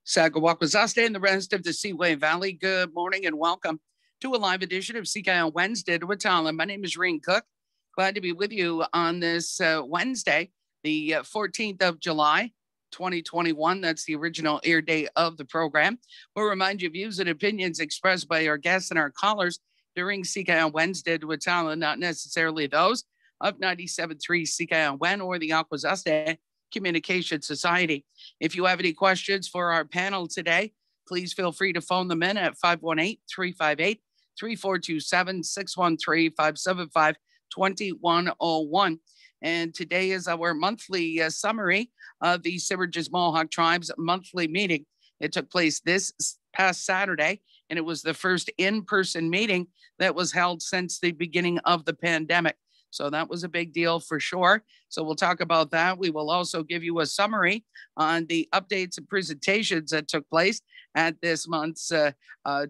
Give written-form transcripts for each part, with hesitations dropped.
Sagawakwazaste and the rest of the Seaway Valley. Good morning and welcome to a live edition of CKON Wednesday to Watala. My name is Reen Cook. Glad to be with you on this Wednesday, the 14th of July, 2021. That's the original air date of the program. We'll remind you views and opinions expressed by our guests and our callers during CKON Wednesday to Watala, not necessarily those of 97.3 CKON Wen or the Akwazaste Communication Society. If you have any questions for our panel today, please feel free to phone them in at 518-358-3427, 613-575-2101. And today is our monthly summary of the Semerges Mohawk Tribe's monthly meeting. It took place this past Saturday, and it was the first in-person meeting that was held since the beginning of the pandemic. So that was a big deal for sure. So we'll talk about that. We will also give you a summary on the updates and presentations that took place at this month's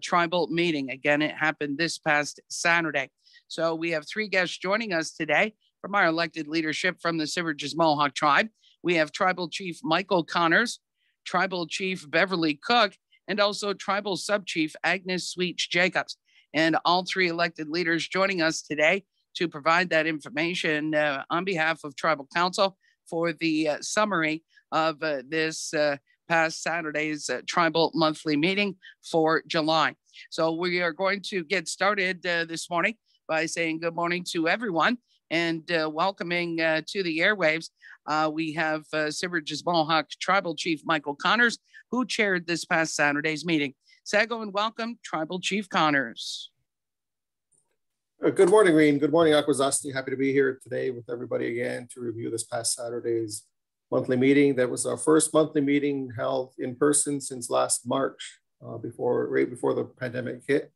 tribal meeting. Again, it happened this past Saturday. So we have three guests joining us today from our elected leadership from the Semerges Mohawk Tribe. We have Tribal Chief Michael Connors, Tribal Chief Beverly Cook, and also Tribal Sub-Chief Agnes Sweets Jacobs. And all three elected leaders joining us today to provide that information on behalf of Tribal Council for the summary of this past Saturday's Tribal Monthly Meeting for July. So we are going to get started this morning by saying good morning to everyone and welcoming to the airwaves. We have Semerges Mohawk Tribal Chief Michael Connors, who chaired this past Saturday's meeting. Sago and welcome, Tribal Chief Connors. Good morning, Reen. Good morning, Akwazaste. Happy to be here today with everybody again to review this past Saturday's monthly meeting. That was our first monthly meeting held in person since last March, right before the pandemic hit.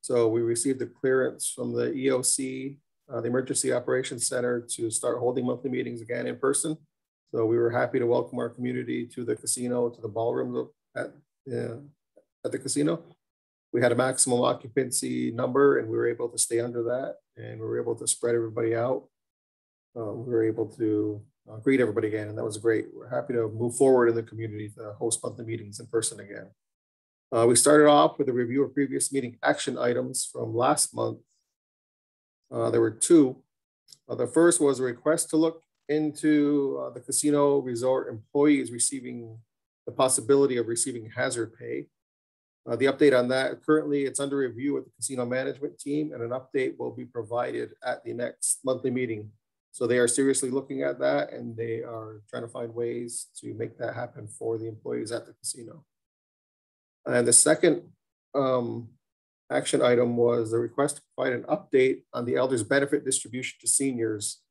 So we received the clearance from the EOC, the Emergency Operations Center, to start holding monthly meetings again in person. So we were happy to welcome our community to the casino, to the ballroom at the casino. We had a maximum occupancy number and we were able to stay under that, and we were able to spread everybody out. We were able to greet everybody again, and that was great. We're happy to move forward in the community to host monthly meetings in person again. We started off with a review of previous meeting action items from last month. There were two. The first was a request to look into the casino resort employees receiving the possibility of receiving hazard pay. The update on that, currently it's under review with the casino management team, and an update will be provided at the next monthly meeting. So they are seriously looking at that, and they are trying to find ways to make that happen for the employees at the casino. And the second action item was the request to provide an update on the elders benefit distribution to seniors.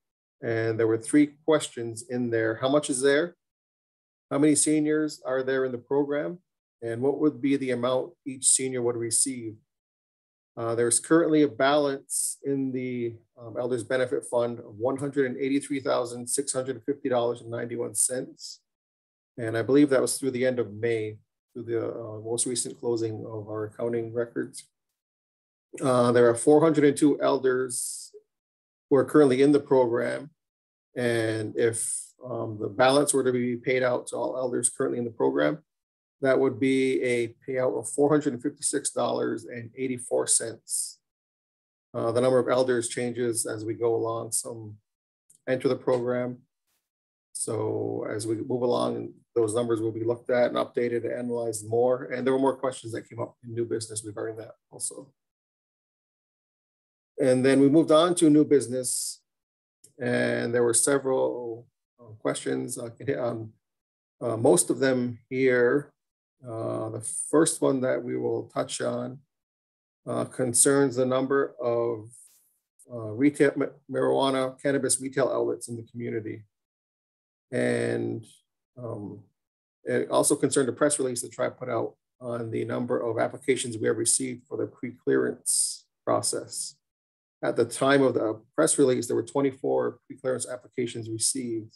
And there were three questions in there. How much is there? How many seniors are there in the program? And what would be the amount each senior would receive? There's currently a balance in the Elders Benefit Fund of $183,650.91. And I believe that was through the end of May, through the most recent closing of our accounting records. There are 402 elders who are currently in the program. And if the balance were to be paid out to all elders currently in the program, that would be a payout of $456.84. The number of elders changes as we go along. Some enter the program. So as we move along, those numbers will be looked at and updated and analyzed more. And there were more questions that came up in new business regarding that also. And then we moved on to new business. And there were several questions. I can hit on most of them here. The first one that we will touch on concerns the number of retail marijuana, cannabis retail outlets in the community. And it also concerned a press release the tribe put out on the number of applications we have received for the pre-clearance process. At the time of the press release, there were 24 pre-clearance applications received.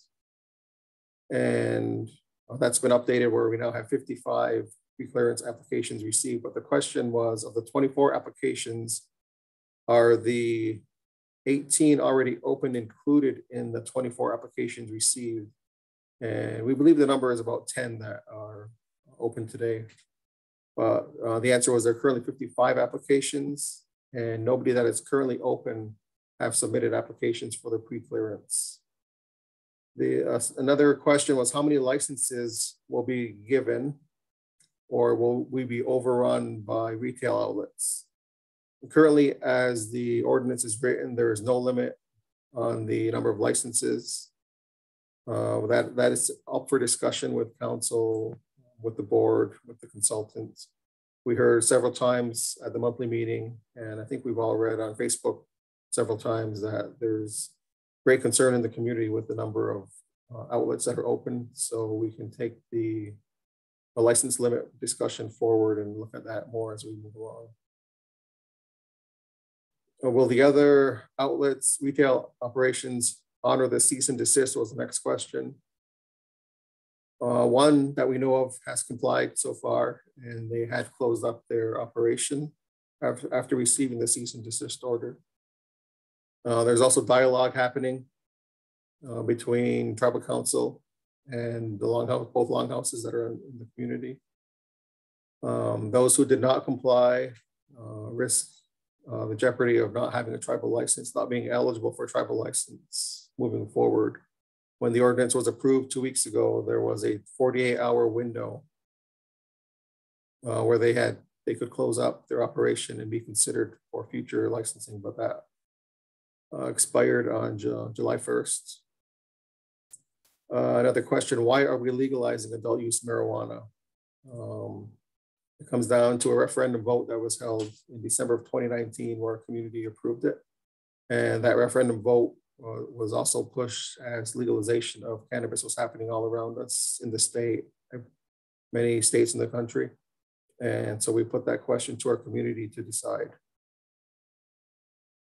And that's been updated where we now have 55 pre-clearance applications received. But the question was, of the 24 applications, are the 18 already open included in the 24 applications received? And we believe the number is about 10 that are open today. But the answer was there are currently 55 applications, and nobody that is currently open have submitted applications for the pre-clearance. Another question was how many licenses will be given, or will we be overrun by retail outlets? Currently, as the ordinance is written, there is no limit on the number of licenses. That is up for discussion with council, with the board, with the consultants. We heard several times at the monthly meeting, and I think we've all read on Facebook several times that there's great concern in the community with the number of outlets that are open. So we can take the license limit discussion forward and look at that more as we move along. Will the other outlets, retail operations, honor the cease and desist was the next question. One that we know of has complied so far, and they had closed up their operation after receiving the cease and desist order. There's also dialogue happening between tribal council and the longhouse, both longhouses that are in the community. Those who did not comply risk the jeopardy of not having a tribal license, not being eligible for a tribal license moving forward. When the ordinance was approved 2 weeks ago, there was a 48-hour window where they could close up their operation and be considered for future licensing, but that expired on July 1st. Another question, why are we legalizing adult use marijuana? It comes down to a referendum vote that was held in December of 2019 where our community approved it. And that referendum vote was also pushed as legalization of cannabis was happening all around us in the state, many states in the country. And so we put that question to our community to decide.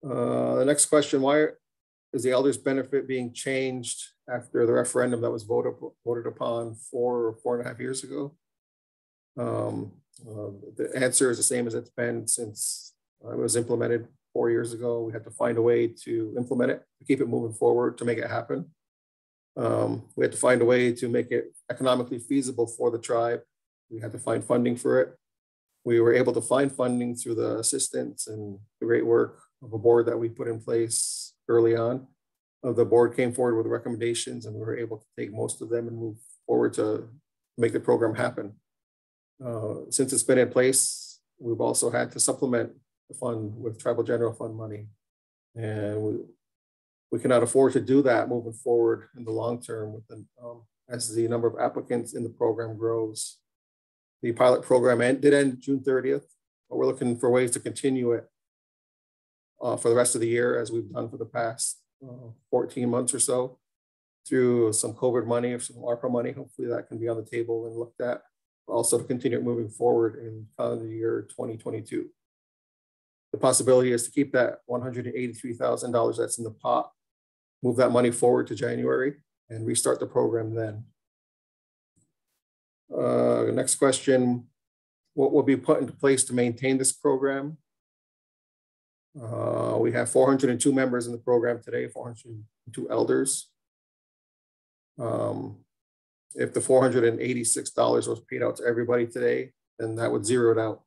The next question, why is the elders benefit being changed after the referendum that was voted upon 4.5 years ago? The answer is the same as it's been since it was implemented 4 years ago. We had to find a way to implement it, to keep it moving forward, to make it happen. We had to find a way to make it economically feasible for the tribe. We had to find funding for it. We were able to find funding through the assistance and the great work of a board that we put in place early on. The board came forward with recommendations, and we were able to take most of them and move forward to make the program happen. Since it's been in place, we've also had to supplement the fund with tribal general fund money. And we cannot afford to do that moving forward in the long term with as the number of applicants in the program grows. The pilot program did end June 30th, but we're looking for ways to continue it for the rest of the year as we've done for the past 14 months or so through some COVID money or some ARPA money. Hopefully that can be on the table and looked at. Also to continue moving forward in calendar year 2022. The possibility is to keep that $183,000 that's in the pot, move that money forward to January and restart the program then. Next question, what will be put into place to maintain this program? We have 402 members in the program today, 402 elders. If the $486 was paid out to everybody today, then that would zero it out.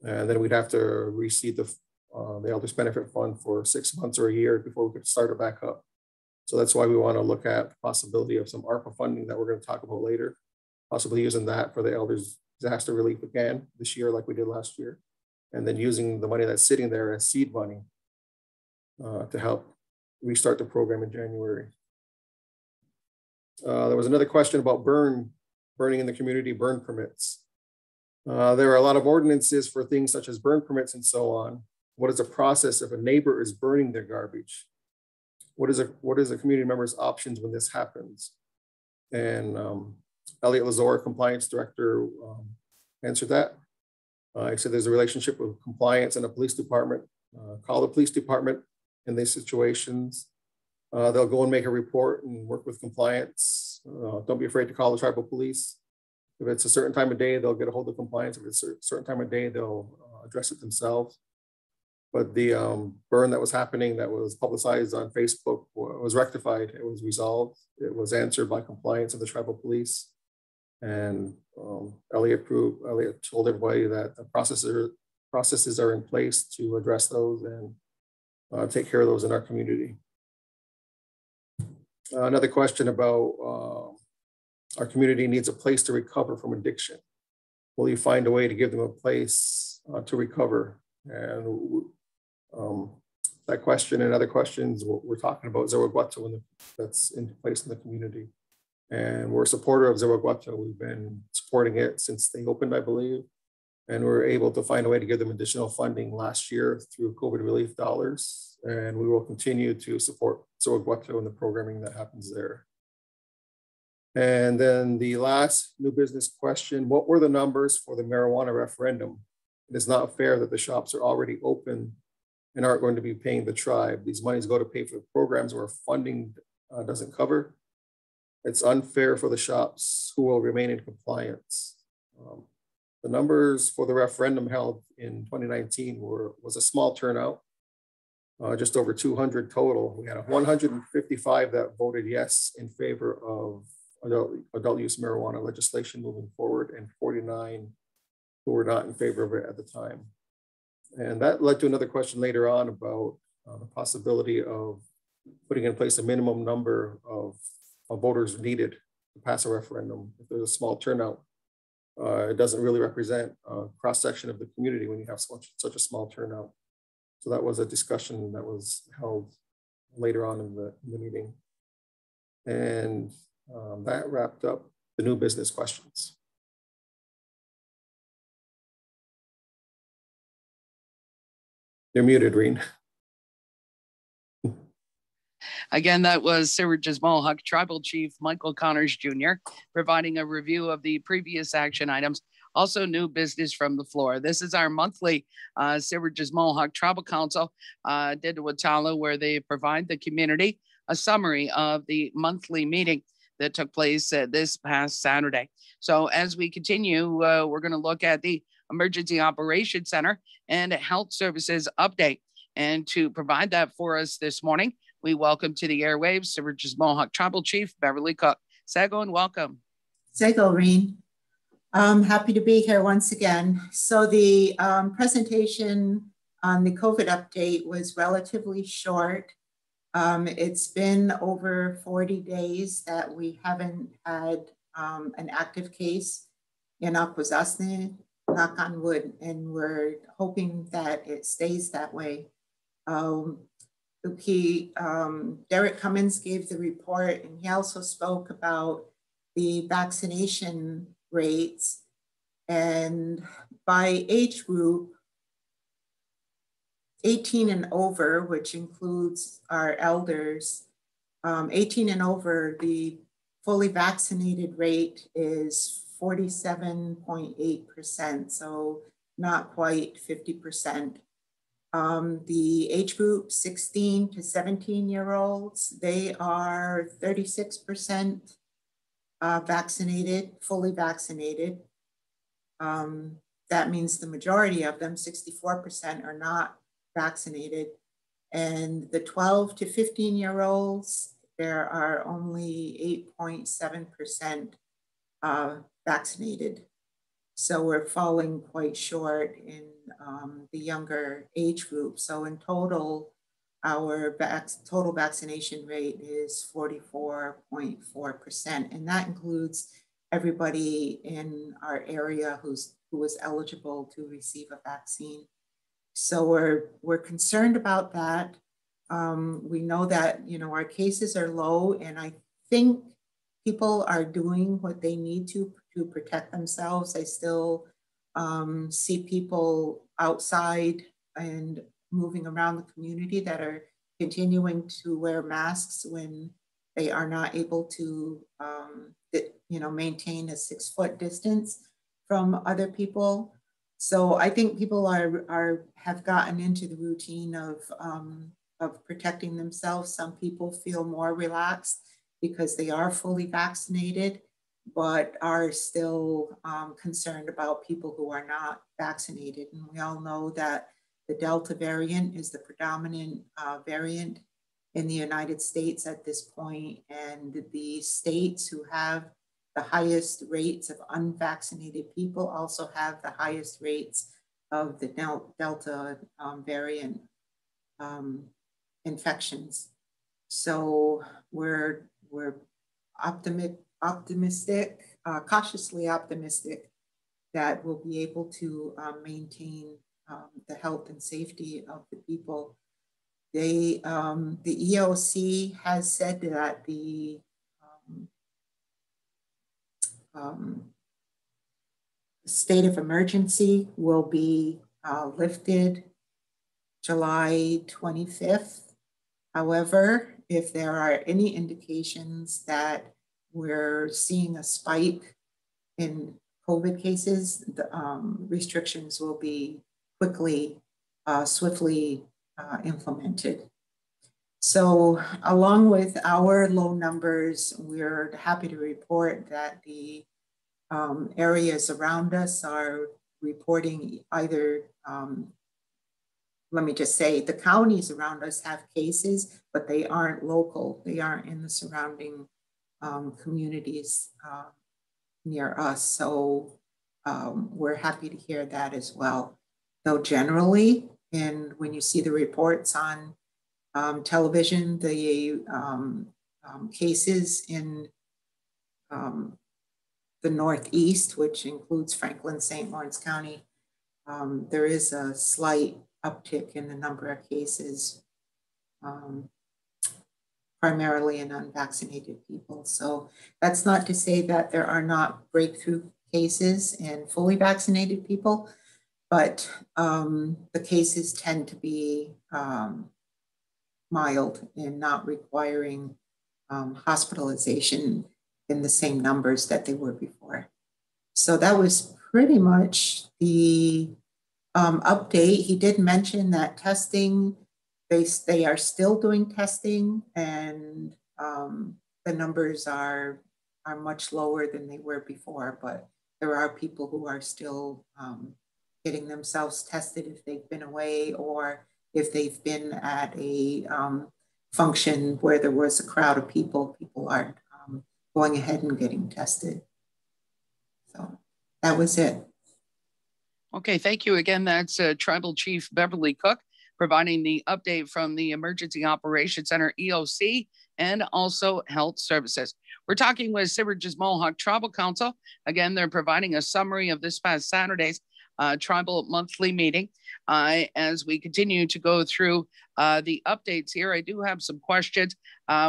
And then we'd have to receive the Elders Benefit Fund for 6 months or a year before we could start it back up. So that's why we want to look at the possibility of some ARPA funding that we're going to talk about later, possibly using that for the elders disaster relief again this year like we did last year. And then using the money that's sitting there as seed money to help restart the program in January. There was another question about burning in the community, burn permits. There are a lot of ordinances for things such as burn permits and so on. What is the process if a neighbor is burning their garbage? What is a community member's options when this happens? And Elliot Lazor, compliance director, answered that. He said there's a relationship with compliance and a police department. Call the police department in these situations. They'll go and make a report and work with compliance. Don't be afraid to call the tribal police. If it's a certain time of day, they'll get a hold of compliance. If it's a certain time of day, they'll address it themselves. But the burn that was happening that was publicized on Facebook was rectified. It was resolved. It was answered by compliance and the tribal police. And Elliot told everybody that the processes are in place to address those and take care of those in our community. Another question about our community needs a place to recover from addiction. Will you find a way to give them a place to recover? And that question and other questions, we're talking about Zero that's in place in the community. And we're a supporter of Zero. We've been supporting it since they opened, I believe. And we're able to find a way to give them additional funding last year through COVID relief dollars. And we will continue to support Zero and the programming that happens there. And then the last new business question, what were the numbers for the marijuana referendum? It is not fair that the shops are already open and aren't going to be paying the tribe. These monies go to pay for the programs where funding doesn't cover. It's unfair for the shops who will remain in compliance. The numbers for the referendum held in 2019 was a small turnout, just over 200 total. We had 155 that voted yes in favor of adult use marijuana legislation moving forward, and 49 who were not in favor of it at the time. And that led to another question later on about the possibility of putting in place a minimum number of voters needed to pass a referendum. If there's a small turnout, it doesn't really represent a cross-section of the community when you have such a small turnout. So that was a discussion that was held later on in the meeting. And that wrapped up the new business questions. You're muted, Reen. Again, that was Semerges Mohawk Tribal Chief Michael Connors Jr. providing a review of the previous action items. Also, new business from the floor. This is our monthly Semerges Mohawk Tribal Council Didawatala, where they provide the community a summary of the monthly meeting that took place this past Saturday. So as we continue, we're going to look at the Emergency Operations Center and Health Services update. And to provide that for us this morning, we welcome to the airwaves Semerges Mohawk Tribal Chief Beverly Cook. Sego, and welcome. Sego, Reen. Happy to be here once again. So the presentation on the COVID update was relatively short. It's been over 40 days that we haven't had an active case in Akwesasne, knock on wood, and we're hoping that it stays that way. Derek Cummins gave the report, and he also spoke about the vaccination rates. And by age group, 18 and over, which includes our elders, 18 and over, the fully vaccinated rate is 47.8%, so not quite 50%. The age group 16 to 17-year-olds, they are 36% vaccinated, fully vaccinated. That means the majority of them, 64%, are not vaccinated. And the 12 to 15-year-olds, there are only 8.7% vaccinated. So we're falling quite short in the younger age group. So in total, our total vaccination rate is 44.4%. And that includes everybody in our area who was eligible to receive a vaccine. So we're concerned about that. We know that, our cases are low, and I think people are doing what they need to protect themselves. I still see people outside and moving around the community that are continuing to wear masks when they are not able to, maintain a 6-foot distance from other people. So I think people have gotten into the routine of protecting themselves. Some people feel more relaxed because they are fully vaccinated, but are still concerned about people who are not vaccinated. And we all know that the Delta variant is the predominant variant in the United States at this point, and the states who have the highest rates of unvaccinated people also have the highest rates of the Delta variant infections. So we're optimistic, cautiously optimistic that we'll be able to maintain the health and safety of the people. The EOC has said that the state of emergency will be lifted July 25th. However, if there are any indications that we're seeing a spike in COVID cases, the restrictions will be swiftly implemented. So along with our low numbers, we're happy to report that the areas around us are reporting either, let me just say, the counties around us have cases, but they aren't local. They aren't in the surrounding communities near us. So we're happy to hear that as well. Though generally, and when you see the reports on television, the cases in the Northeast, which includes Franklin, St. Lawrence County, there is a slight uptick in the number of cases, primarily in unvaccinated people. So that's not to say that there are not breakthrough cases in fully vaccinated people, but the cases tend to be mild and not requiring hospitalization in the same numbers that they were before. So that was pretty much the update. He did mention that testing, they are still doing testing, and the numbers are much lower than they were before, but there are people who are still getting themselves tested if they've been away or if they've been at a function where there was a crowd of people, people are going ahead and getting tested. So that was it. Okay, thank you again. That's Tribal Chief Beverly Cook providing the update from the Emergency Operations Center, EOC, and also Health Services. We're talking with Semerges Mohawk Tribal Council. Again, they're providing a summary of this past Saturday's tribal monthly meeting. As we continue to go through the updates here, I do have some questions.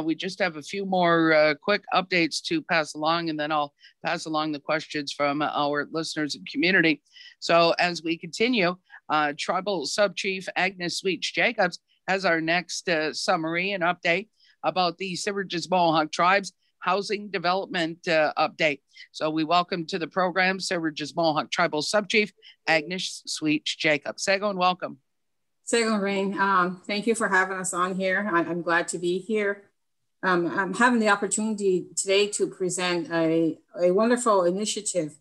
We just have a few more quick updates to pass along, and then I'll pass along the questions from our listeners and community. So as we continue, Tribal Sub-Chief Agnes Sweets-Jacobs has our next summary and update about the Semerges Mohawk Tribes Housing Development update. So we welcome to the program Semerges Mohawk Tribal Sub-Chief Agnes Sweets-Jacobs. CKON, welcome. CKON Rain, thank you for having us on here. I'm glad to be here. I'm having the opportunity today to present a wonderful initiative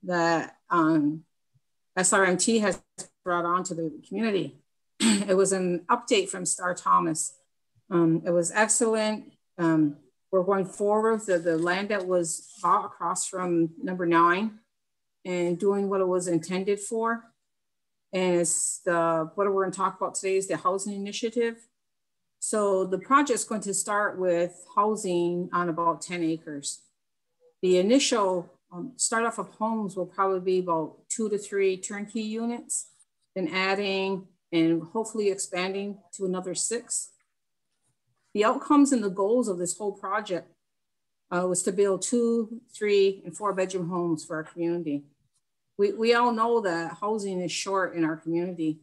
that SRMT has brought on to the community. It was an update from Star Thomas. It was excellent. We're going forward with the land that was bought across from number 9 and doing what it was intended for. And it's what we're going to talk about today is the housing initiative. So the project's going to start with housing on about 10 acres. The initial start off of homes will probably be about 2 to 3 turnkey units, then adding and hopefully expanding to another 6. The outcomes and the goals of this whole project was to build 2, 3, and 4 bedroom homes for our community. We all know that housing is short in our community.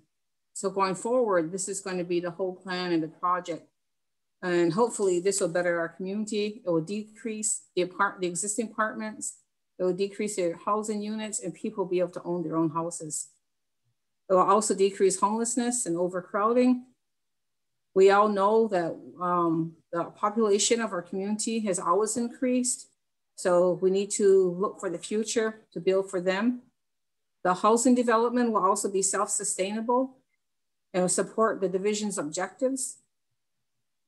So going forward, this is going to be the whole plan and the project. And hopefully this will better our community. It will decrease the existing apartments. It will decrease their housing units and people will be able to own their own houses. It will also decrease homelessness and overcrowding. We all know that the population of our community has always increased. So we need to look for the future to build for them. The housing development will also be self-sustainable and will support the division's objectives.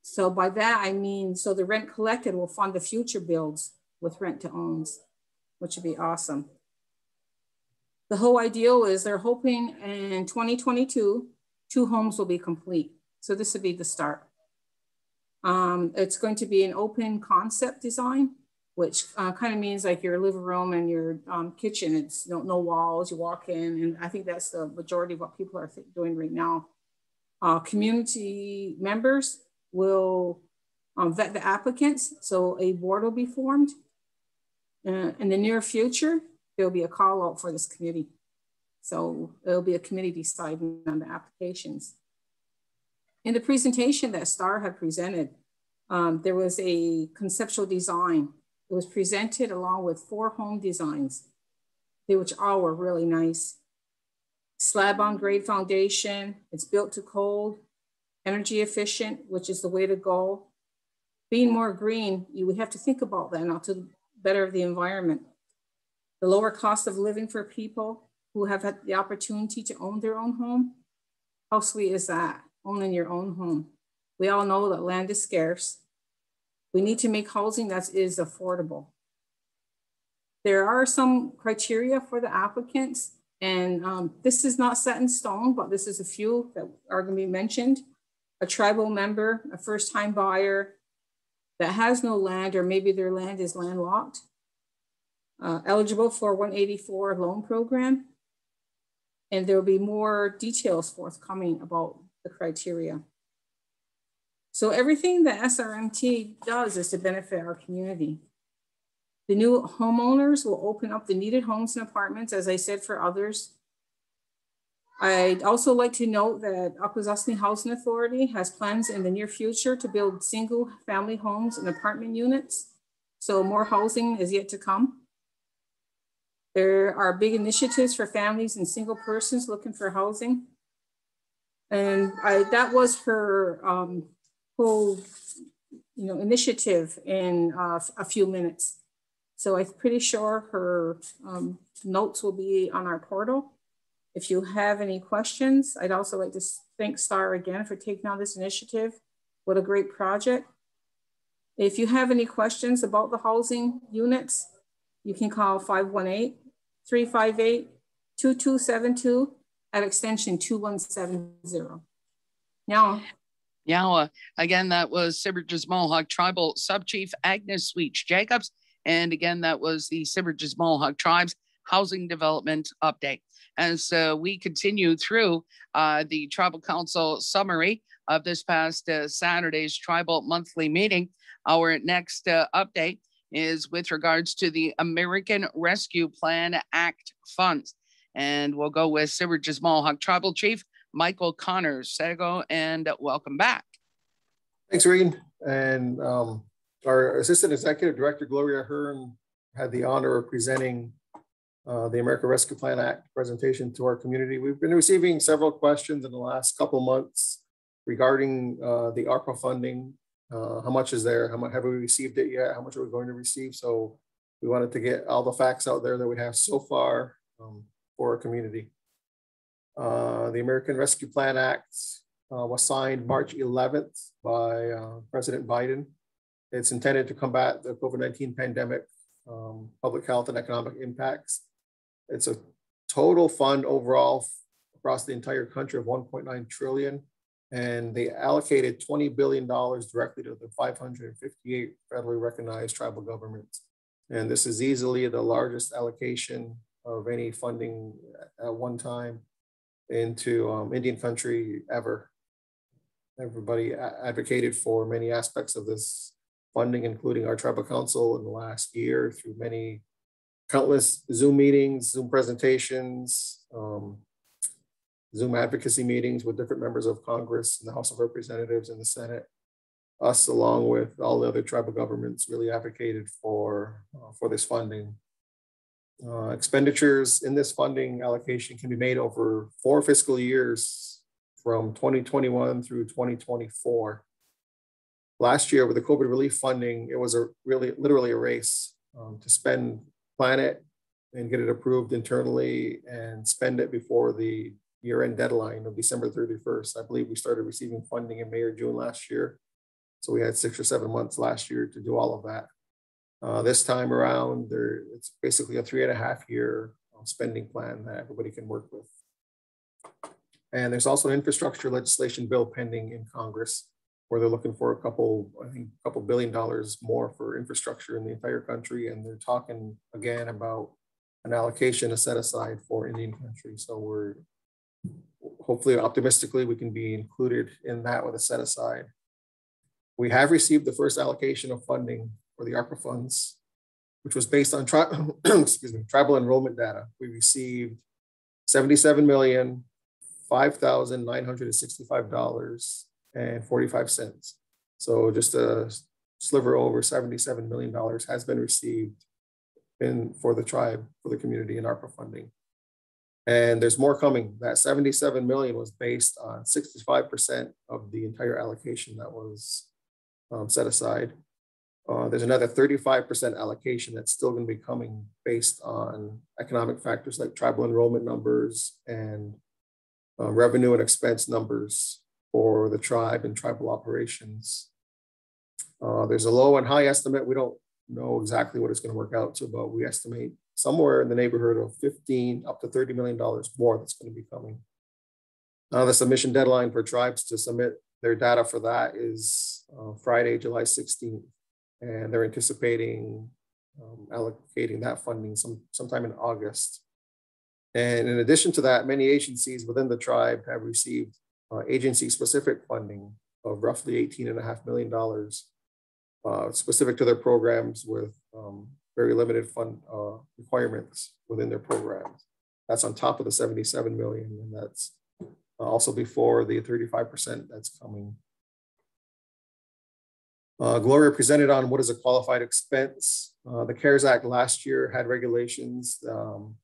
So by that, I mean, so the rent collected will fund the future builds with rent to owns. which would be awesome. The whole ideal is they're hoping in 2022, 2 homes will be complete. So this would be the start. It's going to be an open concept design, which kind of means like your living room and your kitchen. It's no walls, you walk in, and I think that's the majority of what people are doing right now. Community members will vet the applicants, so a board will be formed. In the near future, there'll be a call out for this committee. So it'll be a committee deciding on the applications. In the presentation that Star had presented, there was a conceptual design. It was presented along with 4 home designs, which all were really nice. Slab on grade foundation, it's built to code, energy efficient, which is the way to go. Being more green, we have to think about that now to better the environment. The lower cost of living for people who have had the opportunity to own their own home. How sweet is that, owning your own home? We all know that land is scarce. We need to make housing that is affordable. There are some criteria for the applicants, and this is not set in stone, but this is a few that are going to be mentioned. A tribal member, a first-time buyer that has no land, or maybe their land is landlocked, eligible for 184 loan program. And there will be more details forthcoming about the criteria. So everything that SRMT does is to benefit our community. The new homeowners will open up the needed homes and apartments, as I said, for others. I'd also like to note that Akwesasne Housing Authority has plans in the near future to build single family homes and apartment units. So more housing is yet to come. There are big initiatives for families and single persons looking for housing. And that was her whole initiative in a few minutes. So I'm pretty sure her notes will be on our portal. If you have any questions, I'd also like to thank Star again for taking on this initiative. What a great project. If you have any questions about the housing units, you can call 518-358-2272 at extension 2170. Now, again, that was Semerges Mohawk Tribal Subchief Agnes Sweets-Jacobs. And again, that was the Semerges Mohawk Tribes Housing Development Update. And so we continue through the Tribal Council summary of this past Saturday's Tribal Monthly Meeting. Our next update is with regards to the American Rescue Plan Act funds. And we'll go with Semerges Mohawk Tribal Chief Michael Connors. Sego, and welcome back. Thanks, Reen. And our Assistant Executive Director, Gloria Hearn, had the honor of presenting the American Rescue Plan Act presentation to our community. We've been receiving several questions in the last couple months regarding the ARPA funding. How much is there? How much have we received it yet? How much are we going to receive? So we wanted to get all the facts out there that we have so far for our community. The American Rescue Plan Act was signed March 11th by President Biden. It's intended to combat the COVID-19 pandemic, public health and economic impacts. It's a total fund overall across the entire country of $1.9 trillion. And they allocated $20 billion directly to the 558 federally recognized tribal governments. And this is easily the largest allocation of any funding at one time into Indian country ever. Everybody advocated for many aspects of this funding, including our tribal council in the last year through many countless Zoom meetings, Zoom presentations, Zoom advocacy meetings with different members of Congress and the House of Representatives and the Senate. Us, along with all the other tribal governments, really advocated for this funding. Expenditures in this funding allocation can be made over 4 fiscal years from 2021 through 2024. Last year with the COVID relief funding, it was literally a race to plan it and get it approved internally and spend it before the year-end deadline of December 31st. I believe we started receiving funding in May or June last year. So we had 6 or 7 months last year to do all of that. This time around, it's basically a 3.5-year spending plan that everybody can work with. And there's also an infrastructure legislation bill pending in Congress where they're looking for I think a couple $1 billion more for infrastructure in the entire country. And they're talking again about an allocation, a set aside for Indian country. So we're hopefully, optimistically, we can be included in that with a set aside. We have received the first allocation of funding for the ARPA funds, which was based on tribal enrollment data. We received $77,005,965.45. So just a sliver over $77 million has been received for the tribe, for the community in ARPA funding. And there's more coming. That 77 million was based on 65% of the entire allocation that was set aside. There's another 35% allocation that's still going to be coming based on economic factors like tribal enrollment numbers and revenue and expense numbers for the tribe and tribal operations. There's a low and high estimate. We don't know exactly what it's going to work out to, but we estimate somewhere in the neighborhood of $15 up to $30 million more that's going to be coming. The submission deadline for tribes to submit their data for that is Friday, July 16th. And they're anticipating allocating that funding sometime in August. And in addition to that, many agencies within the tribe have received agency-specific funding of roughly $18.5 million specific to their programs with very limited fund requirements within their programs. That's on top of the 77 million, and that's also before the 35% that's coming. Gloria presented on what is a qualified expense. The CARES Act last year had regulations, and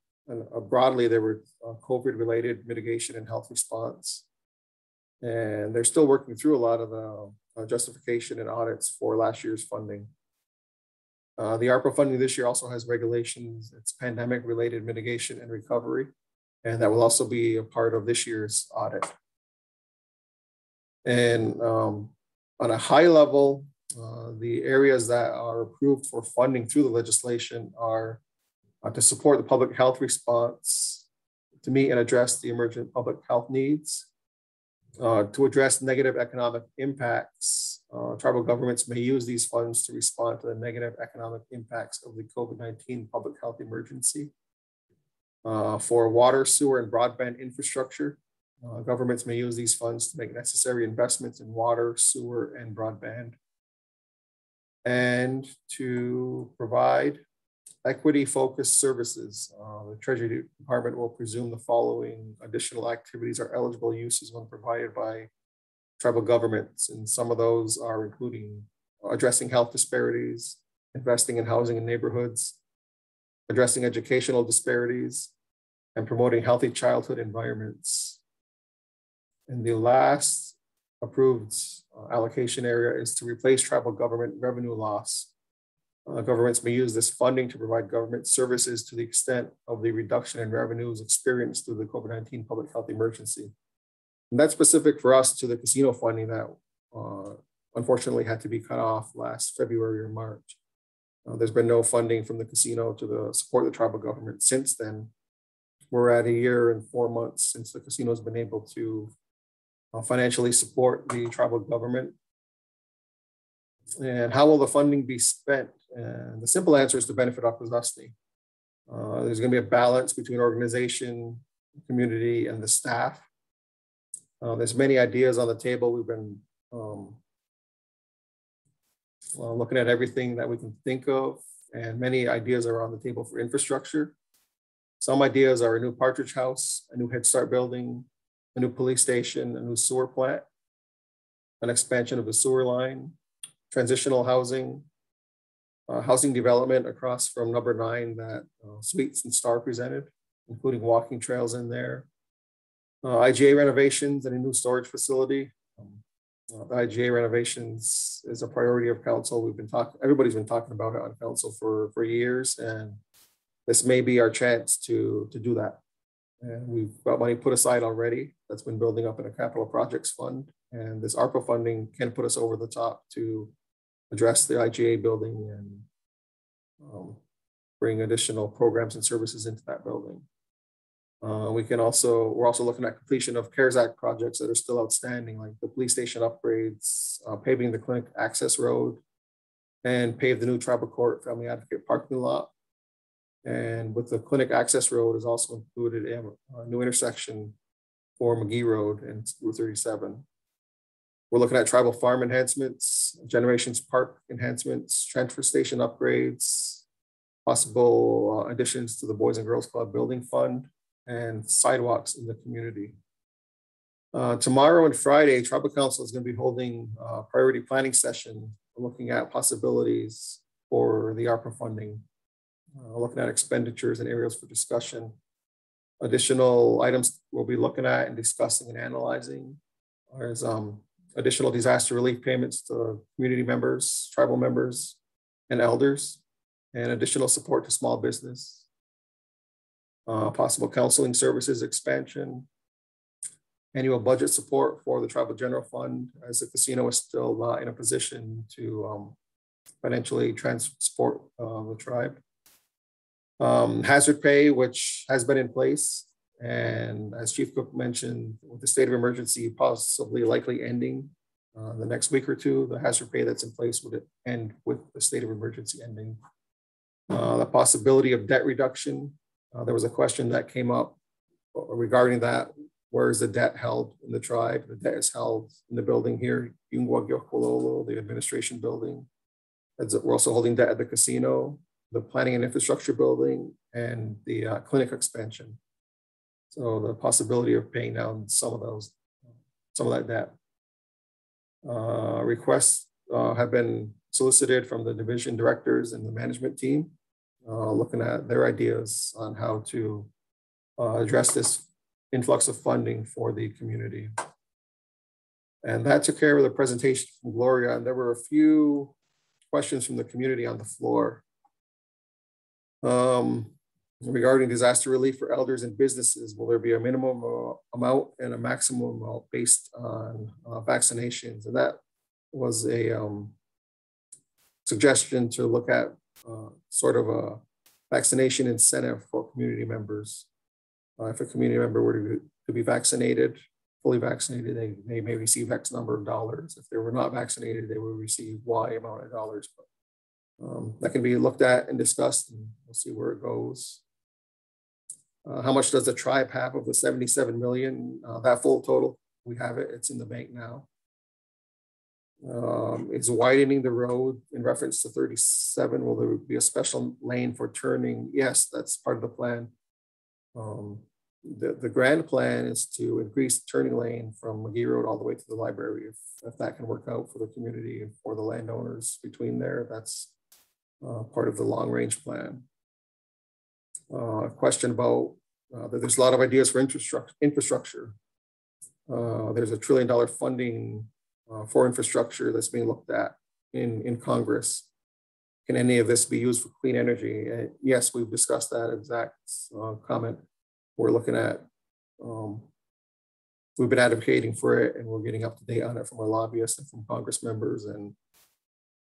broadly there were COVID-related mitigation and health response. And they're still working through a lot of the justification and audits for last year's funding. The ARPA funding this year also has regulations. It's pandemic-related mitigation and recovery, and that will also be a part of this year's audit. And on a high level, the areas that are approved for funding through the legislation are to support the public health response, to meet and address the emergent public health needs, to address negative economic impacts. Tribal governments may use these funds to respond to the negative economic impacts of the COVID-19 public health emergency. For water, sewer, and broadband infrastructure, governments may use these funds to make necessary investments in water, sewer, and broadband. And to provide equity-focused services. The Treasury Department will presume the following additional activities are eligible uses when provided by tribal governments. And some of those are including addressing health disparities, investing in housing and neighborhoods, addressing educational disparities, and promoting healthy childhood environments. And the last approved allocation area is to replace tribal government revenue loss. Governments may use this funding to provide government services to the extent of the reduction in revenues experienced through the COVID-19 public health emergency. And that's specific for us to the casino funding that unfortunately had to be cut off last February or March. There's been no funding from the casino to support the tribal government since then. We're at 1 year and 4 months since the casino has been able to financially support the tribal government. And how will the funding be spent? And the simple answer is to benefit Akwesasne. There's going to be a balance between organization, community, and the staff. There's many ideas on the table. We've been looking at everything that we can think of, and many ideas are on the table for infrastructure. Some ideas are a new Partridge House, a new Head Start building, a new police station, a new sewer plant, an expansion of the sewer line, transitional housing, housing development across from number 9 that Sweets and Star presented, including walking trails in there, IGA renovations and a new storage facility. The IGA renovations is a priority of council. Everybody's been talking about it on council for years, and this may be our chance to do that. And we've got money put aside already that's been building up in a capital projects fund. And this ARPA funding can put us over the top to address the IGA building and bring additional programs and services into that building. We're also looking at completion of CARES Act projects that are still outstanding, like the police station upgrades, paving the clinic access road, and pave the new tribal court family advocate parking lot. And with the clinic access road is also included a new intersection for McGee Road and Route 37. We're looking at tribal farm enhancements, Generations Park enhancements, transfer station upgrades, possible additions to the Boys and Girls Club building fund, and sidewalks in the community. Tomorrow and Friday, Tribal Council is going to be holding a priority planning session, looking at possibilities for the ARPA funding, looking at expenditures and areas for discussion. Additional items we'll be looking at and discussing and analyzing is additional disaster relief payments to community members, tribal members, and elders, and additional support to small business. Possible counseling services expansion, annual budget support for the Tribal General Fund, as the casino is still not in a position to financially transport the tribe. Hazard pay, which has been in place, and as Chief Cook mentioned, with the state of emergency possibly likely ending the next week or two, the hazard pay that's in place would end with the state of emergency ending. The possibility of debt reduction. There was a question that came up regarding that. Where is the debt held in the tribe? The debt is held in the building here, the administration building. We're also holding debt at the casino, the planning and infrastructure building, and the clinic expansion. So the possibility of paying down some of that debt. Requests have been solicited from the division directors and the management team, looking at their ideas on how to address this influx of funding for the community. And that took care of the presentation from Gloria. And there were a few questions from the community on the floor regarding disaster relief for elders and businesses. Will there be a minimum amount and a maximum amount based on vaccinations? And that was a suggestion to look at sort of a vaccination incentive for community members. If a community member were to be vaccinated, fully vaccinated, they may receive X number of dollars. If they were not vaccinated, they will receive Y amount of dollars. But that can be looked at and discussed, and we'll see where it goes. How much does the tribe have of the 77 million? That full total, we have it, it's in the bank now. Is widening the road in reference to 37. Will there be a special lane for turning? Yes, that's part of the plan. The grand plan is to increase the turning lane from McGee Road all the way to the library. If that can work out for the community and for the landowners between there, that's part of the long range plan. A question about that there's a lot of ideas for infrastructure. There's $1 trillion funding for infrastructure that's being looked at in Congress. Can any of this be used for clean energy? Yes, we've discussed that exact comment. We're looking at, we've been advocating for it, and we're getting up to date on it from our lobbyists and from Congress members. And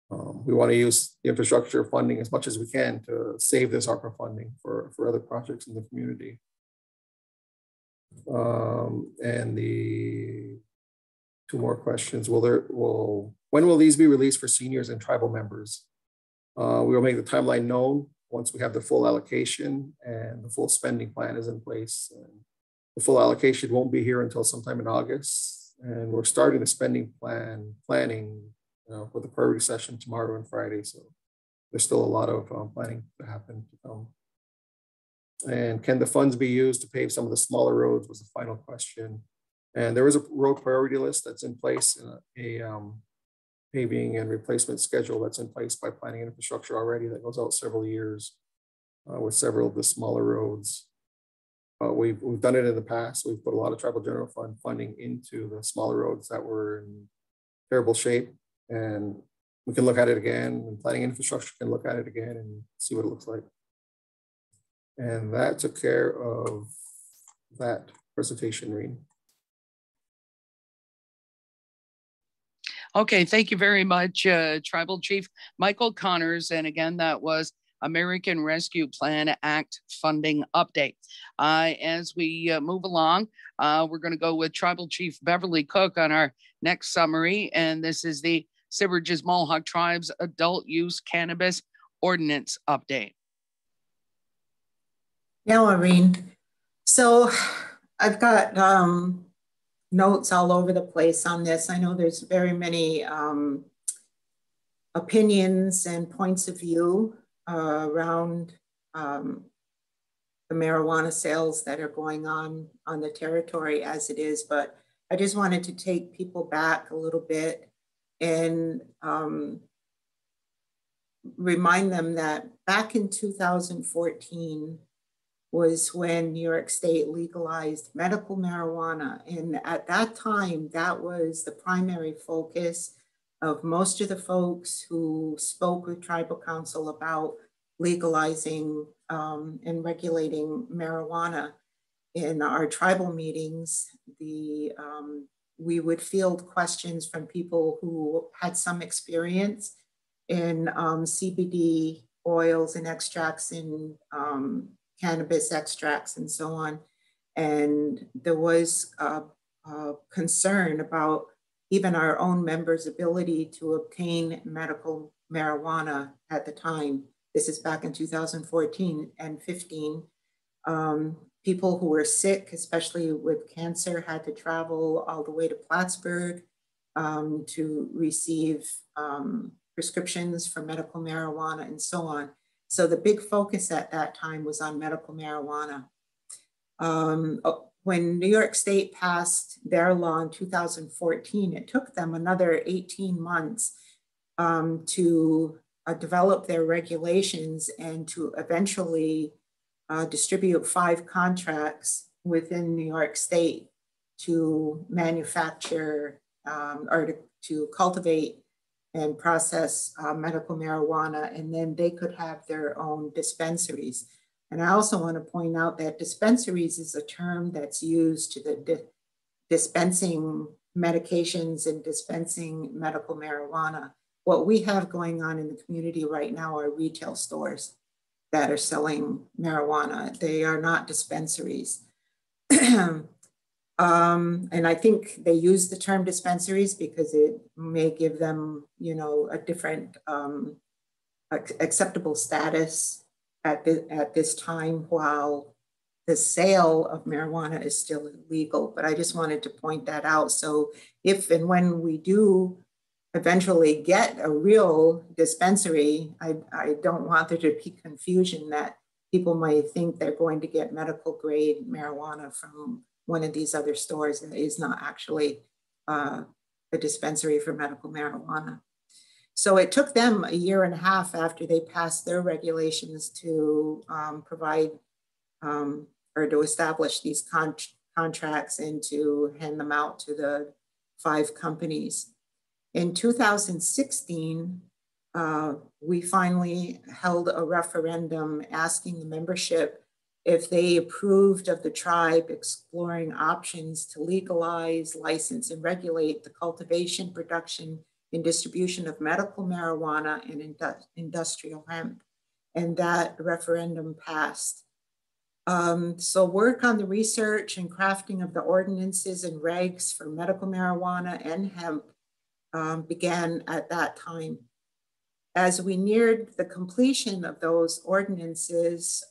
we want to use the infrastructure funding as much as we can to save this ARPA funding for other projects in the community. And the two more questions. When will these be released for seniors and tribal members? We will make the timeline known once we have the full allocation and the full spending plan is in place. And the full allocation won't be here until sometime in August. And we're starting the spending planning for the priority session tomorrow and Friday. So there's still a lot of planning to happen to come. And can the funds be used to pave some of the smaller roads was the final question. And there is a road priority list that's in place, and a paving and replacement schedule that's in place by planning and infrastructure already that goes out several years with several of the smaller roads. We've done it in the past. We've put a lot of tribal general fund funding into the smaller roads that were in terrible shape, and we can look at it again, and planning and infrastructure can look at it again and see what it looks like. And that took care of that presentation, Reen. Okay, thank you very much, Tribal Chief Michael Connors. And again, that was American Rescue Plan Act funding update. As we move along, we're going to go with Tribal Chief Beverly Cook on our next summary, and this is the Semerges Mohawk Tribes Adult Use Cannabis Ordinance update. Yeah, Maureen. So I've got notes all over the place on this. I know there's very many opinions and points of view around the marijuana sales that are going on the territory as it is, but I just wanted to take people back a little bit and remind them that back in 2014 was when New York State legalized medical marijuana. And at that time, that was the primary focus of most of the folks who spoke with Tribal Council about legalizing and regulating marijuana. In our tribal meetings, we would field questions from people who had some experience in CBD oils and extracts in cannabis extracts and so on. And there was a concern about even our own members' ability to obtain medical marijuana at the time. This is back in 2014 and 15. People who were sick, especially with cancer, had to travel all the way to Plattsburgh to receive prescriptions for medical marijuana and so on. So the big focus at that time was on medical marijuana. When New York State passed their law in 2014, it took them another 18 months to develop their regulations and to eventually distribute 5 contracts within New York State to manufacture or to cultivate and process medical marijuana, and then they could have their own dispensaries. And I also want to point out that dispensaries is a term that's used to the dispensing medications and dispensing medical marijuana. What we have going on in the community right now are retail stores that are selling marijuana. They are not dispensaries. And I think they use the term dispensaries because it may give them, you know, a different acceptable status at this time while the sale of marijuana is still illegal. But I just wanted to point that out. So if and when we do eventually get a real dispensary, I don't want there to be confusion that people might think they're going to get medical grade marijuana from one of these other stores that is not actually a dispensary for medical marijuana. So it took them a year and a half after they passed their regulations to provide or to establish these contracts and to hand them out to the 5 companies. In 2016, we finally held a referendum asking the membership if they approved of the tribe exploring options to legalize, license, and regulate the cultivation, production, and distribution of medical marijuana and industrial hemp. And that referendum passed. So work on the research and crafting of the ordinances and regs for medical marijuana and hemp began at that time. As we neared the completion of those ordinances,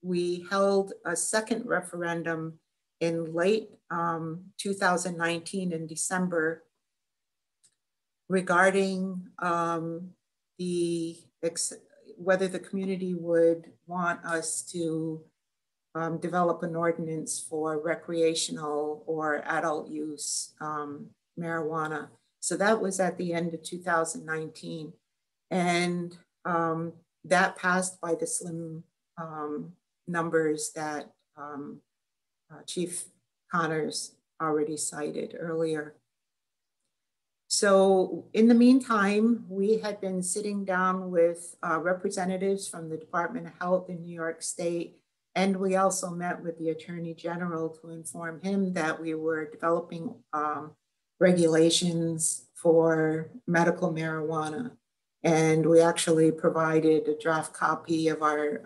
we held a second referendum in late 2019 in December regarding whether the community would want us to develop an ordinance for recreational or adult use marijuana. So that was at the end of 2019. And that passed by the slim numbers that Chief Connors already cited earlier. So in the meantime, we had been sitting down with representatives from the Department of Health in New York State, and we also met with the Attorney General to inform him that we were developing regulations for medical marijuana. And we actually provided a draft copy of a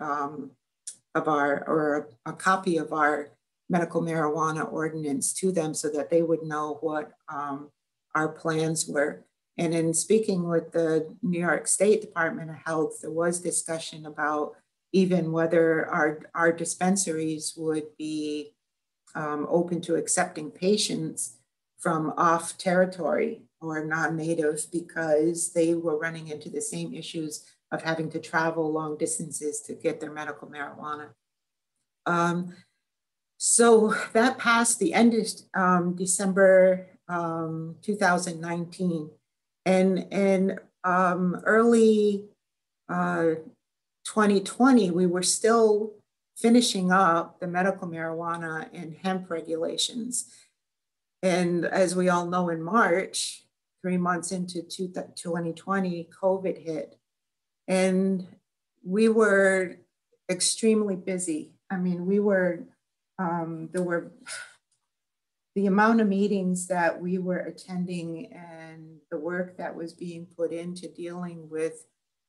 copy of our medical marijuana ordinance to them so that they would know what our plans were. And in speaking with the New York State Department of Health, there was discussion about even whether our dispensaries would be open to accepting patients from off territory or non-native, because they were running into the same issues of having to travel long distances to get their medical marijuana. So that passed the end of December 2019. And early 2020, we were still finishing up the medical marijuana and hemp regulations. And as we all know, in March, 3 months into 2020, COVID hit. And we were extremely busy. I mean, we were, there were the amount of meetings that we were attending and the work that was being put into dealing with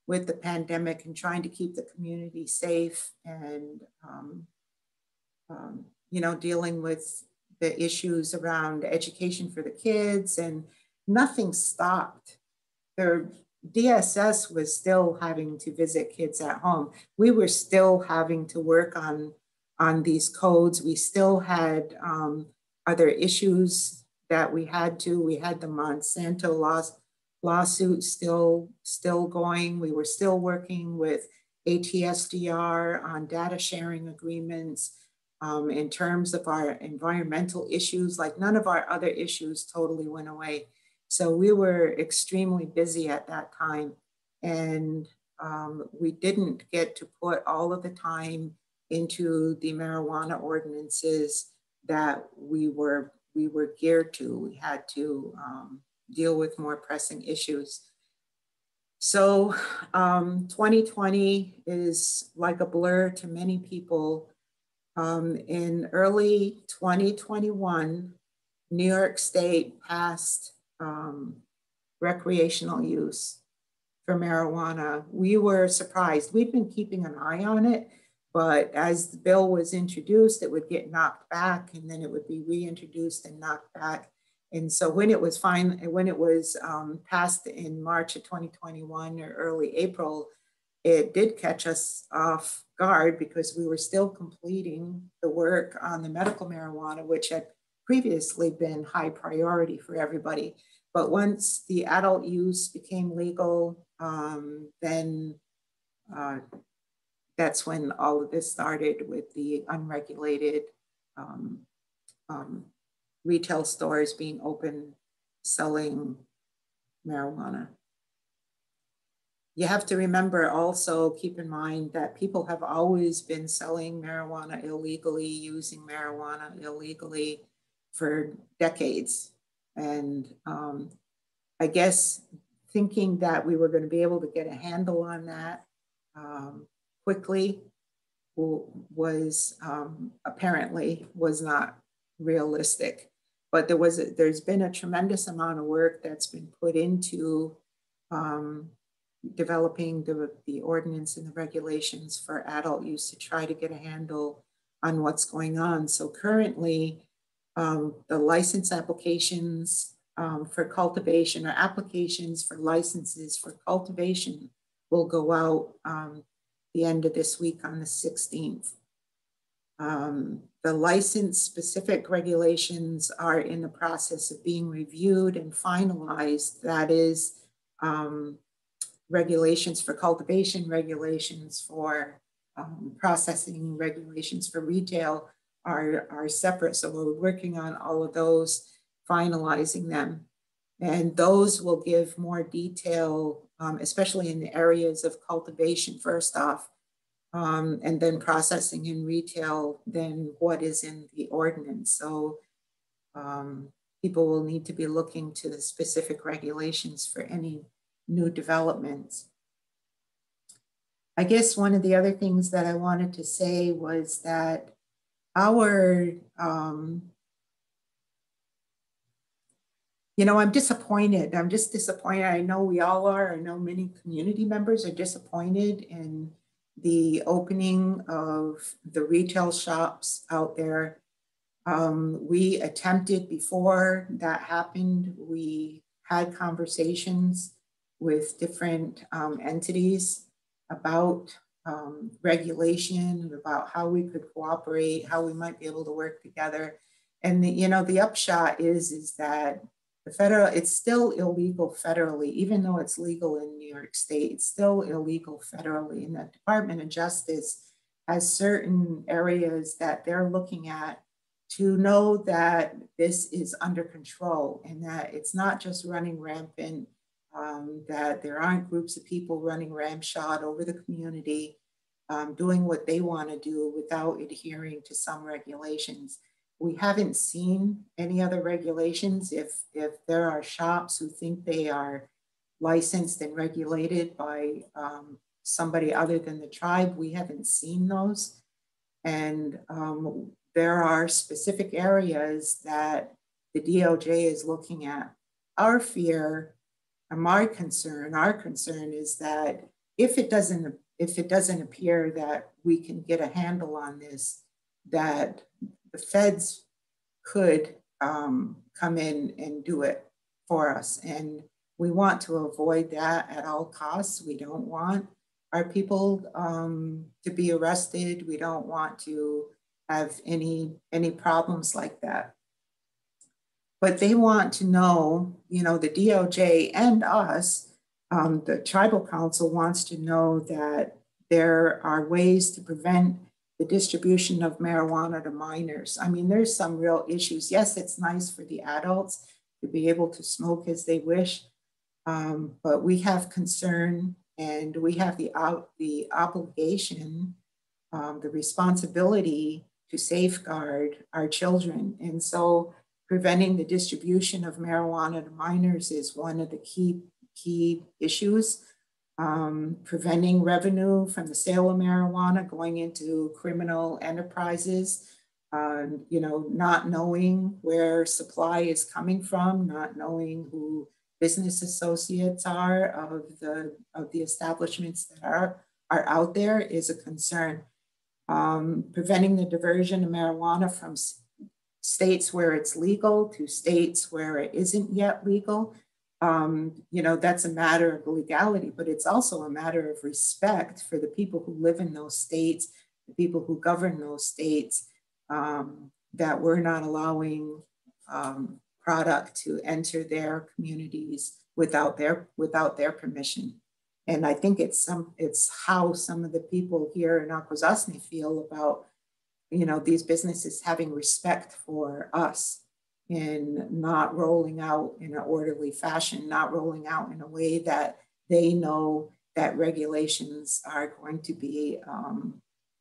the pandemic and trying to keep the community safe and, you know, dealing with the issues around education for the kids, and nothing stopped. Their DSS was still having to visit kids at home. We were still having to work on these codes. We still had other issues that we had the Monsanto lawsuit still going. We were still working with ATSDR on data sharing agreements. In terms of our environmental issues, like none of our other issues totally went away. So we were extremely busy at that time. And we didn't get to put all of the time into the marijuana ordinances that we were geared to. We had to deal with more pressing issues. So 2020 is like a blur to many people. In early 2021, New York State passed recreational use for marijuana. We were surprised. We'd been keeping an eye on it, but as the bill was introduced, it would get knocked back and then it would be reintroduced and knocked back. And so when it was passed in March of 2021 or early April, it did catch us off guard because we were still completing the work on the medical marijuana, which had previously been high priority for everybody. But once the adult use became legal, then that's when all of this started with the unregulated retail stores being open, selling marijuana. You have to remember also, keep in mind that people have always been selling marijuana illegally, using marijuana illegally for decades. And I guess thinking that we were going to be able to get a handle on that quickly was apparently was not realistic. But there's been a tremendous amount of work that's been put into developing the ordinance and the regulations for adult use to try to get a handle on what's going on. So currently, the license applications for cultivation or applications for licenses for cultivation will go out the end of this week on the 16th. The license specific regulations are in the process of being reviewed and finalized. That is, regulations for cultivation, regulations for processing, regulations for retail are separate. So we're working on all of those, finalizing them. And those will give more detail, especially in the areas of cultivation, first off, and then processing in retail, then what is in the ordinance. So people will need to be looking to the specific regulations for any new developments. I guess one of the other things that I wanted to say was that our you know, I'm disappointed. I'm just disappointed. I know we all are. I know many community members are disappointed in the opening of the retail shops out there. We attempted before that happened. We had conversations with different entities about regulation, about how we could cooperate, how we might be able to work together. And the, you know, the upshot is that the federal, it's still illegal federally, even though it's legal in New York State, it's still illegal federally. And the Department of Justice has certain areas that they're looking at to know that this is under control and that it's not just running rampant, that there aren't groups of people running ramshot over the community, doing what they want to do without adhering to some regulations. We haven't seen any other regulations. If there are shops who think they are licensed and regulated by somebody other than the tribe, we haven't seen those. And there are specific areas that the DOJ is looking at. Our fear and our concern is that if it doesn't appear that we can get a handle on this, that the feds could come in and do it for us. And we want to avoid that at all costs. We don't want our people to be arrested. We don't want to have any problems like that. But they want to know, you know, the DOJ and us, the tribal council wants to know that there are ways to prevent the distribution of marijuana to minors. I mean, there's some real issues. Yes, it's nice for the adults to be able to smoke as they wish, but we have concern and we have the obligation, the responsibility to safeguard our children. And so preventing the distribution of marijuana to minors is one of the key issues. Preventing revenue from the sale of marijuana going into criminal enterprises, you know, not knowing where supply is coming from, not knowing who business associates are of the establishments that are out there is a concern. Preventing the diversion of marijuana from states where it's legal to states where it isn't yet legal. You know, that's a matter of legality, but it's also a matter of respect for the people who live in those states, the people who govern those states, that we're not allowing product to enter their communities without their permission. And I think it's how some of the people here in Akwesasne feel about, you know, these businesses having respect for us and not rolling out in an orderly fashion, not rolling out in a way that they know that regulations are going to be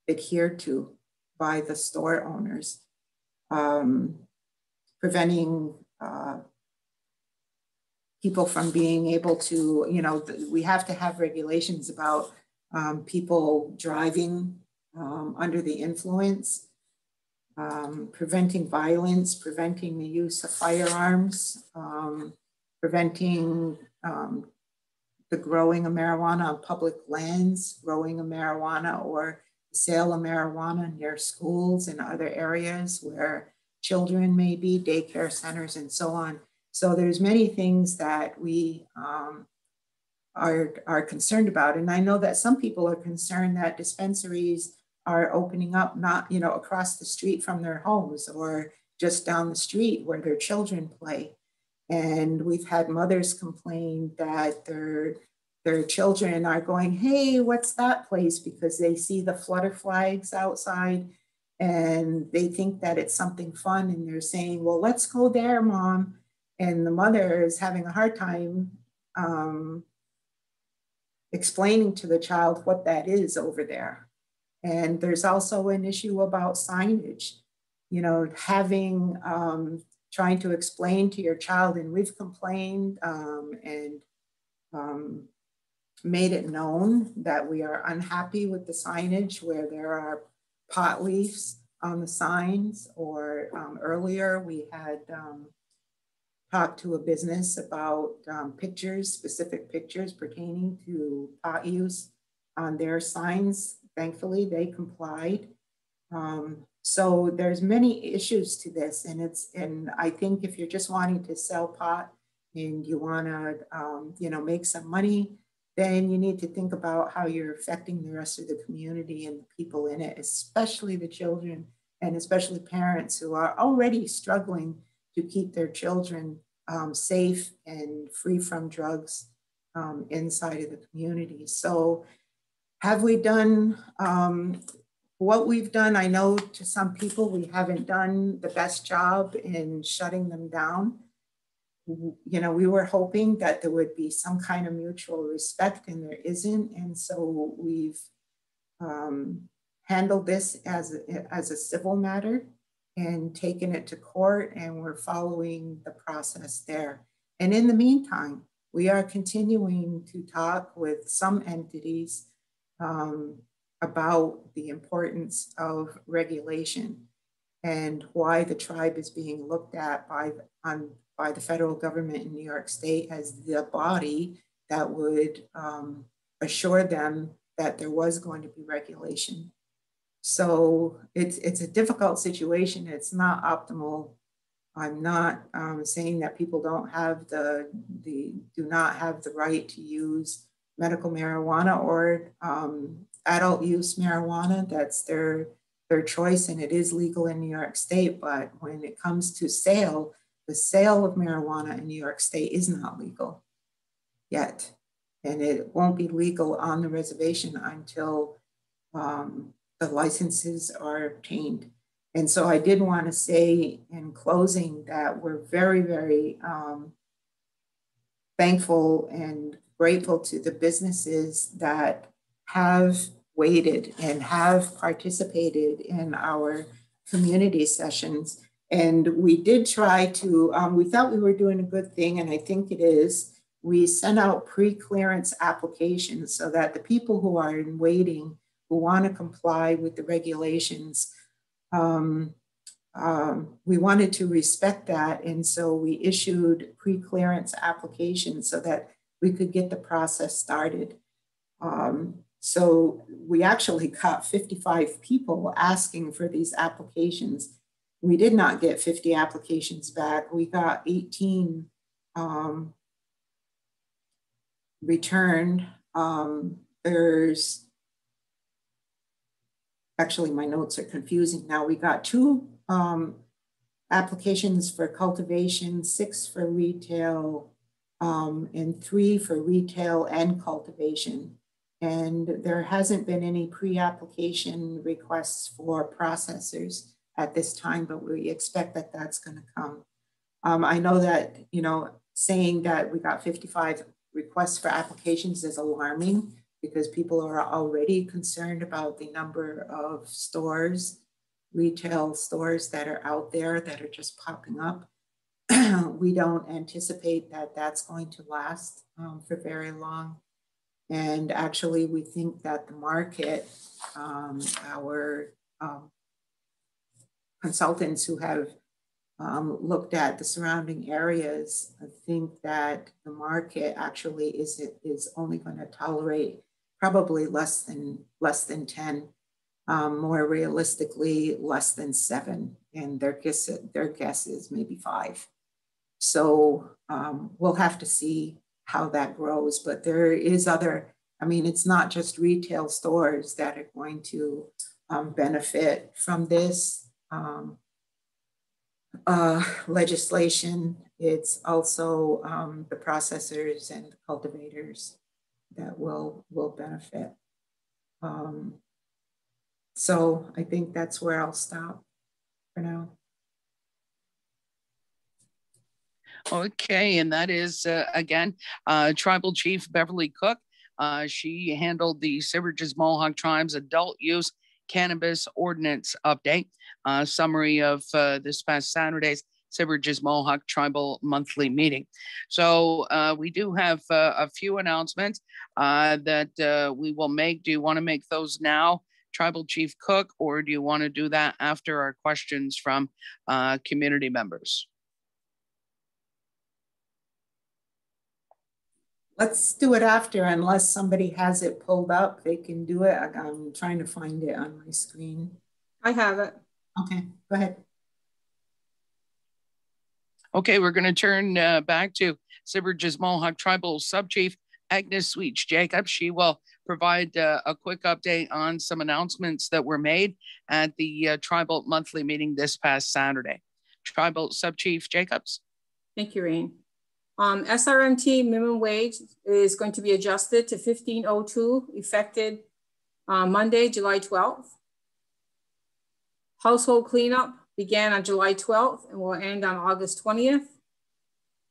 adhered to by the store owners. Preventing people from being able to, you know, we have to have regulations about people driving under the influence. Preventing violence, preventing the use of firearms, preventing the growing of marijuana on public lands, growing of marijuana or sale of marijuana near schools and other areas where children may be, daycare centers and so on. So there's many things that we are concerned about. And I know that some people are concerned that dispensaries are opening up, not, you know, across the street from their homes or just down the street where their children play. And we've had mothers complain that their children are going, hey, what's that place? Because they see the flutter flags outside and they think that it's something fun. And they're saying, well, let's go there, Mom. And the mother is having a hard time explaining to the child what that is over there. And there's also an issue about signage, you know, having, trying to explain to your child, and we've complained and made it known that we are unhappy with the signage where there are pot leaves on the signs, or earlier we had talked to a business about pictures, specific pictures pertaining to pot use on their signs. Thankfully, they complied. So there's many issues to this, and I think if you're just wanting to sell pot and you want to, make some money, then you need to think about how you're affecting the rest of the community and the people in it, especially the children and especially parents who are already struggling to keep their children safe and free from drugs inside of the community. So have we done what we've done? I know to some people we haven't done the best job in shutting them down. We were hoping that there would be some kind of mutual respect, and there isn't. And so we've handled this as a civil matter and taken it to court, and we're following the process there. And in the meantime, we are continuing to talk with some entities about the importance of regulation and why the tribe is being looked at by the federal government in New York State as the body that would assure them that there was going to be regulation. So it's a difficult situation. It's not optimal. I'm not saying that people do not have the right to use medical marijuana or adult use marijuana. That's their choice, and it is legal in New York State. But when it comes to sale, the sale of marijuana in New York State is not legal yet. And it won't be legal on the reservation until the licenses are obtained. And so I did want to say in closing that we're very, very thankful and grateful to the businesses that have waited and have participated in our community sessions. And we did try to, we thought we were doing a good thing, and I think it is. We sent out pre-clearance applications so that the people who are in waiting, who want to comply with the regulations, we wanted to respect that. And so we issued pre-clearance applications so that we could get the process started. So we actually got 55 people asking for these applications. We did not get 50 applications back. We got 18 returned. There's actually, my notes are confusing now. We got 2 applications for cultivation, 6 for retail, and 3 for retail and cultivation. And there hasn't been any pre-application requests for processors at this time, but we expect that that's going to come. I know that, saying that we got 55 requests for applications is alarming because people are already concerned about the number of stores, retail stores that are out there that are just popping up. We don't anticipate that that's going to last for very long. And actually, we think that the market, our consultants who have looked at the surrounding areas, I think that the market actually is only going to tolerate probably less than 10, more realistically less than 7, and their guess is maybe 5. So we'll have to see how that grows, but there is it's not just retail stores that are going to benefit from this legislation. It's also the processors and the cultivators that will benefit. So I think that's where I'll stop for now. Okay, and that is, again, Tribal Chief Beverly Cook. She handled the Semerges Mohawk Tribe's adult use cannabis ordinance update, summary of this past Saturday's Semerges Mohawk Tribal monthly meeting. So we do have a few announcements that we will make. Do you want to make those now, Tribal Chief Cook, or do you want to do that after our questions from community members? Let's do it after, unless somebody has it pulled up, they can do it. I'm trying to find it on my screen. I have it. Okay, go ahead. Okay, we're going to turn back to Semerges Mohawk Tribal Subchief Agnes Sweets Jacobs. She will provide a quick update on some announcements that were made at the Tribal Monthly Meeting this past Saturday. Tribal Subchief Jacobs. Thank you, Rain. SRMT minimum wage is going to be adjusted to $15.02 effective Monday, July 12th. Household cleanup began on July 12th and will end on August 20th.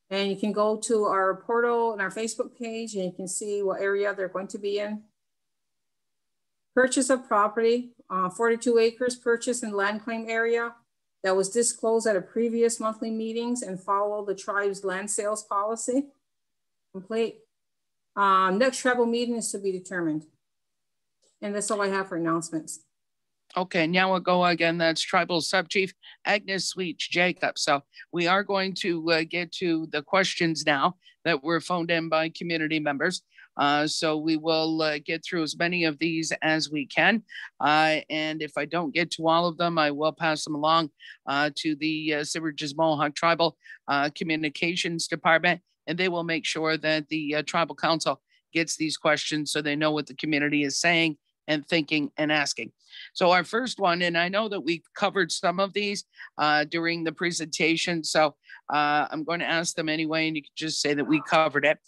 And you can go to our portal and our Facebook page and you can see what area they're going to be in. Purchase of property, 42 acres purchased in land claim area that was disclosed at a previous monthly meetings and follow the tribe's land sales policy. Complete. Next tribal meeting is to be determined. And that's all I have for announcements. Okay, now we'll go again. That's Tribal Subchief Agnes Sweets Jacobs. So we are going to get to the questions now that were phoned in by community members. So we will get through as many of these as we can. And if I don't get to all of them, I will pass them along to the Semerges Mohawk Tribal Communications Department, and they will make sure that the Tribal Council gets these questions so they know what the community is saying and thinking and asking. So our first one, and I know that we covered some of these during the presentation, so I'm going to ask them anyway, and you can just say that we covered it.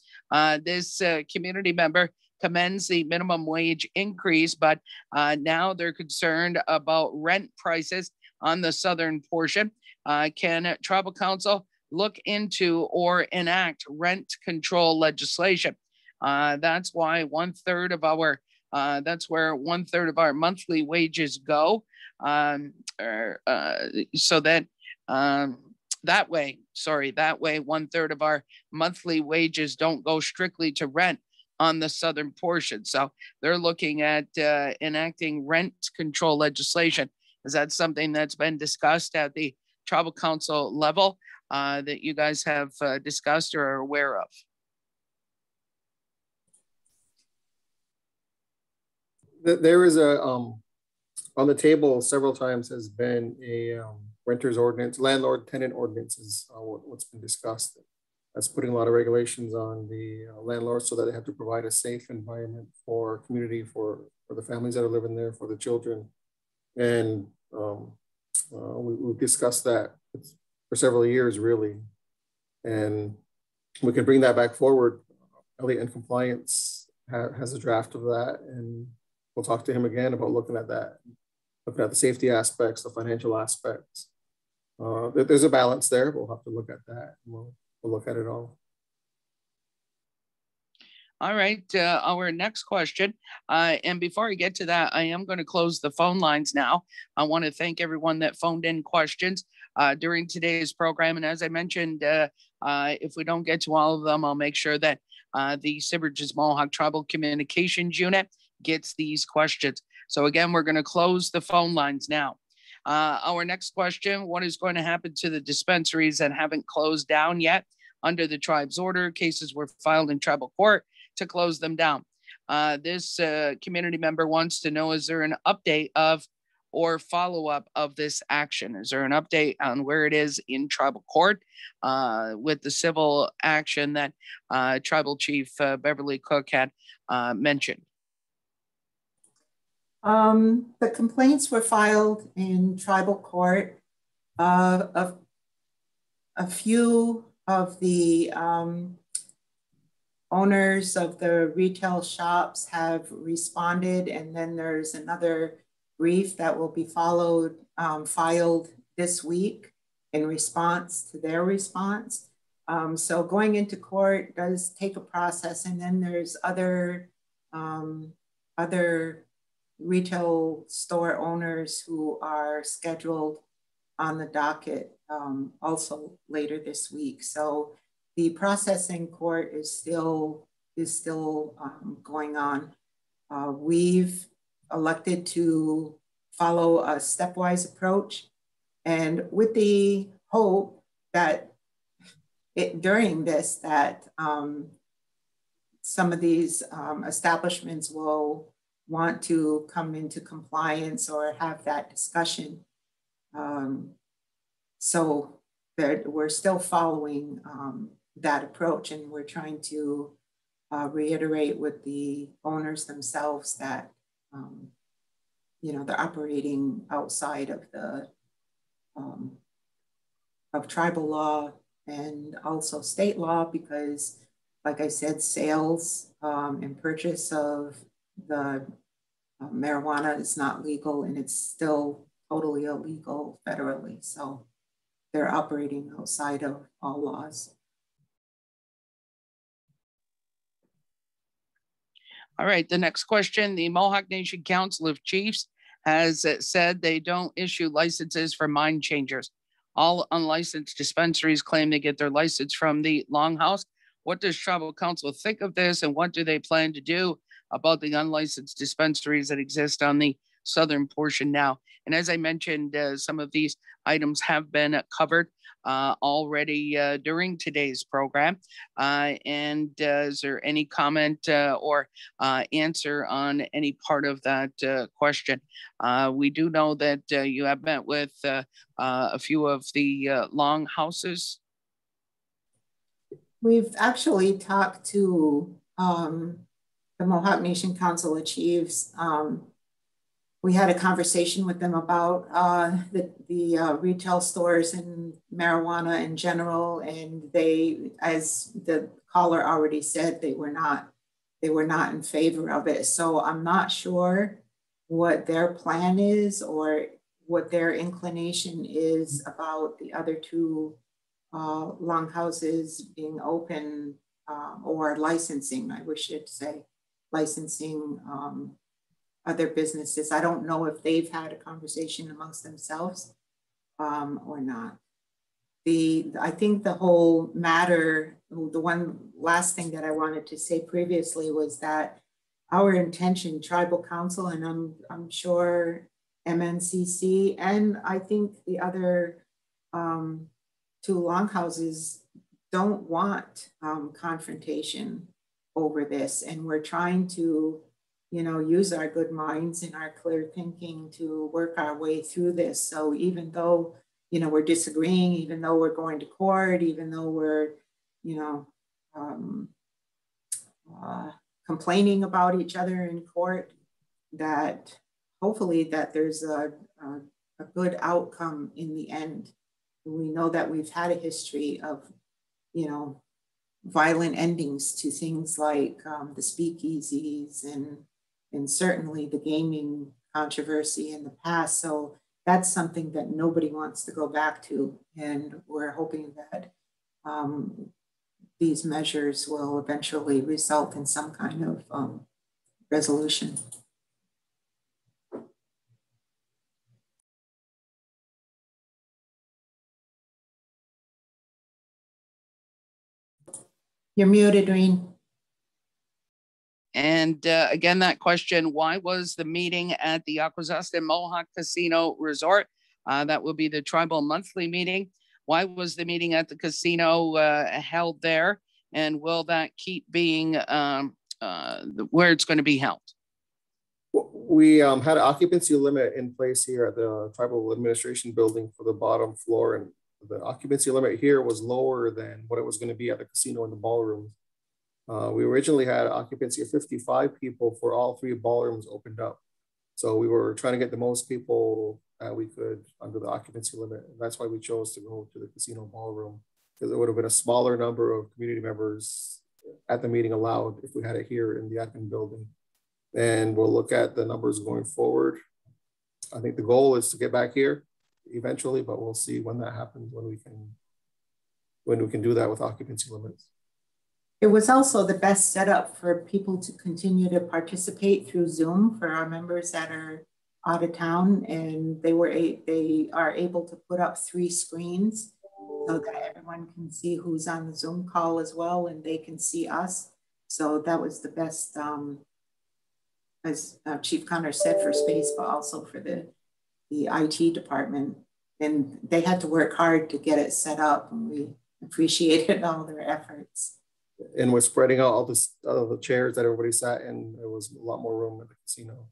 This community member commends the minimum wage increase, but now they're concerned about rent prices on the southern portion. Can Tribal Council look into or enact rent control legislation? That's why that's where 1/3 of our monthly wages go. So that that way 1/3 of our monthly wages don't go strictly to rent on the southern portion. So they're looking at enacting rent control legislation. Is that something that's been discussed at the Tribal Council level that you guys have discussed or are aware of? There is a, on the table several times has been a renter's ordinance, landlord tenant ordinance is what's been discussed. That's putting a lot of regulations on the landlords so that they have to provide a safe environment for community, for the families that are living there, for the children. And we've discussed that for several years, really. And we can bring that back forward. Elliott and Compliance has a draft of that, and we'll talk to him again about looking at that, looking at the safety aspects, the financial aspects. There's a balance there. We'll have to look at that. We'll look at it all. All right, our next question. And before I get to that, I am going to close the phone lines now. I want to thank everyone that phoned in questions during today's program. And as I mentioned, if we don't get to all of them, I'll make sure that the Semerges Mohawk Tribal Communications Unit gets these questions. So again, we're going to close the phone lines now. Our next question, what is going to happen to the dispensaries that haven't closed down yet? Under the tribe's order, cases were filed in tribal court to close them down. This community member wants to know, is there an update of or follow-up of this action? Is there an update on where it is in tribal court with the civil action that Tribal Chief Beverly Cook had mentioned? The complaints were filed in tribal court. A few of the owners of the retail shops have responded, and then there's another brief that will be filed this week in response to their response. So going into court does take a process, and then there's other retail store owners who are scheduled on the docket also later this week. So the process in court is still going on. We've elected to follow a stepwise approach, and with the hope that during this some of these establishments will want to come into compliance or have that discussion. So that we're still following that approach, and we're trying to reiterate with the owners themselves that you know, they're operating outside of the of tribal law and also state law, because like I said, sales and purchase of the marijuana is not legal, and it's still totally illegal federally. So they're operating outside of all laws. All right, the next question. The Mohawk Nation Council of Chiefs has said they don't issue licenses for mind changers. All unlicensed dispensaries claim they get their license from the Longhouse. What does Tribal Council think of this, and what do they plan to do about the unlicensed dispensaries that exist on the southern portion now? And as I mentioned, some of these items have been covered already during today's program. And is there any comment or answer on any part of that question? We do know that you have met with a few of the long houses. We've actually talked to the Mohawk Nation Council of Chiefs. We had a conversation with them about the retail stores and marijuana in general, and they, as the caller already said, they were not in favor of it. So I'm not sure what their plan is or what their inclination is about the other two longhouses being open or licensing, I wish I'd say, licensing other businesses. I don't know if they've had a conversation amongst themselves or not. I think the whole matter, the one last thing that I wanted to say previously was that our intention, Tribal Council, and I'm sure MNCC, and I think the other two longhouses don't want confrontation over this. And we're trying to, you know, use our good minds and our clear thinking to work our way through this. So even though, you know, we're disagreeing, even though we're going to court, even though we're, you know, complaining about each other in court, that hopefully that there's a good outcome in the end. We know that we've had a history of, you know, violent endings to things like the speakeasies and certainly the gaming controversy in the past. So that's something that nobody wants to go back to. And we're hoping that these measures will eventually result in some kind of resolution. You're muted, Reen. And again, that question, why was the meeting at the Akwesasne Mohawk Casino Resort? That will be the tribal monthly meeting. Why was the meeting at the casino held there? And will that keep being where it's going to be held? We had an occupancy limit in place here at the Tribal Administration Building for the bottom floor, and the occupancy limit here was lower than what it was going to be at the casino and the ballrooms. We originally had an occupancy of 55 people for all three ballrooms opened up. So we were trying to get the most people that we could under the occupancy limit. And that's why we chose to go to the casino ballroom, because it would have been a smaller number of community members at the meeting allowed if we had it here in the admin building. And we'll look at the numbers going forward. I think the goal is to get back here eventually, but we'll see when that happens, when we can do that with occupancy limits. It was also the best setup for people to continue to participate through Zoom for our members that are out of town, and they are able to put up 3 screens so that everyone can see who's on the Zoom call as well, and they can see us. So that was the best, as Chief Connor said, for space, but also for the IT department. And they had to work hard to get it set up, and we appreciated all their efforts. And we're spreading out all the chairs that everybody sat in. There was a lot more room at the casino.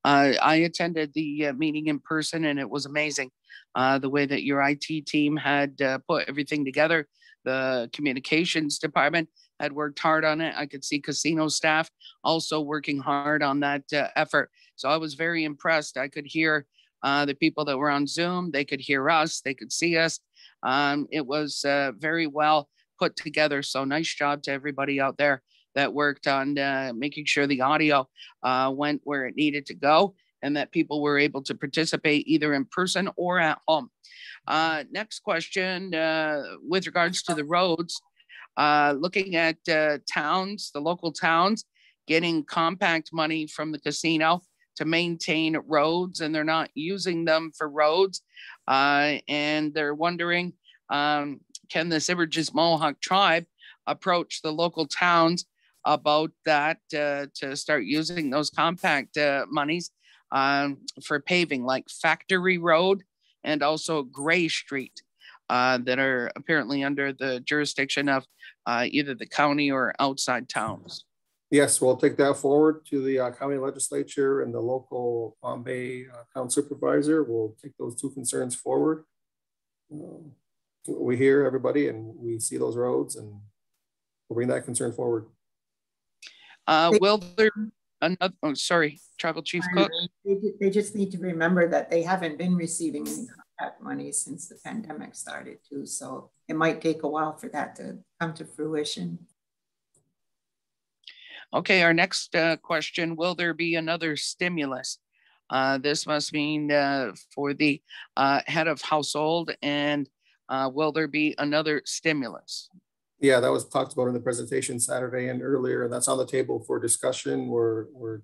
I attended the meeting in person, and it was amazing. The way that your IT team had put everything together. The communications department had worked hard on it. I could see casino staff also working hard on that effort. So I was very impressed. I could hear the people that were on Zoom. They could hear us. They could see us. It was very well put together. So nice job to everybody out there that worked on making sure the audio went where it needed to go and that people were able to participate either in person or at home. Next question, with regards to the roads, looking at towns, the local towns, getting compact money from the casino to maintain roads, and they're not using them for roads. And they're wondering, can the Semerges Mohawk tribe approach the local towns about that to start using those compact monies for paving, like Factory Road and also Gray Street, that are apparently under the jurisdiction of either the county or outside towns. Yes, we'll take that forward to the county legislature and the local Palm Bay town supervisor. We'll take those two concerns forward. We hear everybody and we see those roads, and we'll bring that concern forward. Will there another, oh, sorry, Tribal Chief Cook? They just need to remember that they haven't been receiving any compact money since the pandemic started too. So it might take a while for that to come to fruition. Okay, our next question, will there be another stimulus? This must mean for the head of household, and will there be another stimulus? Yeah, that was talked about in the presentation Saturday and earlier, and that's on the table for discussion. We're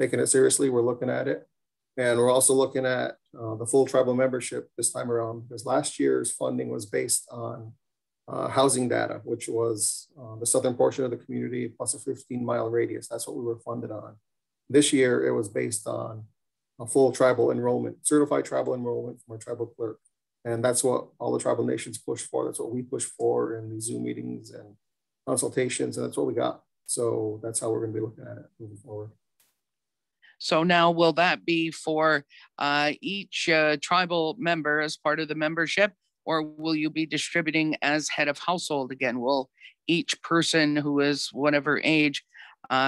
taking it seriously. We're looking at it. And we're also looking at the full tribal membership this time around, because last year's funding was based on housing data, which was the southern portion of the community plus a 15-mile radius. That's what we were funded on. This year, it was based on a full tribal enrollment, certified tribal enrollment from our tribal clerk. And that's what all the tribal nations push for. That's what we push for in the Zoom meetings and consultations, and that's what we got. So that's how we're going to be looking at it moving forward. So now will that be for each tribal member as part of the membership, or will you be distributing as head of household again? Will each person who is whatever age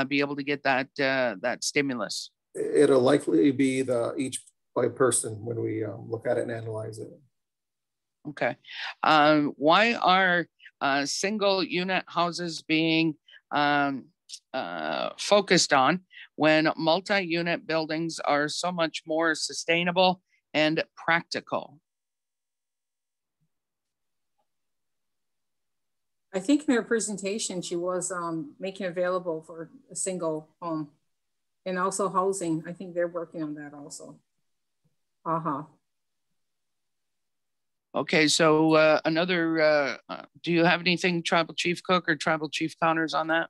be able to get that that stimulus? It'll likely be each by person when we look at it and analyze it. Okay. Why are single unit houses being focused on when multi-unit buildings are so much more sustainable and practical? I think in her presentation, she was making available for a single home and also housing. I think they're working on that also. Okay, so another, do you have anything, Tribal Chief Cook or Tribal Chief Connors, on that?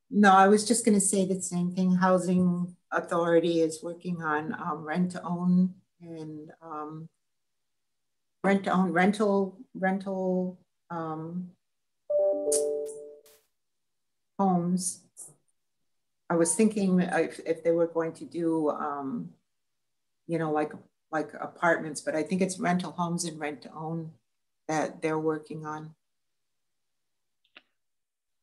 No, I was just going to say the same thing. Housing Authority is working on rent-to-own and rent-to-own rental homes. I was thinking if they were going to do, you know, like apartments, but I think it's rental homes and rent-to-own that they're working on.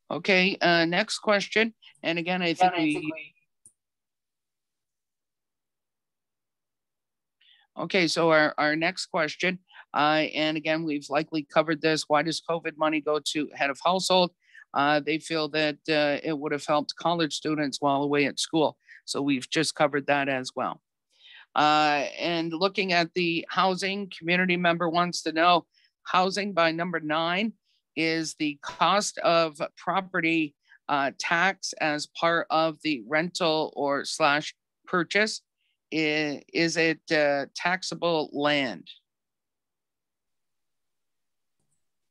Okay, next question. And again, I think okay, so our next question, and again, we've likely covered this. Why does COVID money go to head of household? They feel that it would have helped college students while away at school. So we've just covered that as well. And looking at the housing, community member wants to know, housing by number 9 is the cost of property tax as part of the rental or / purchase. Is it taxable land?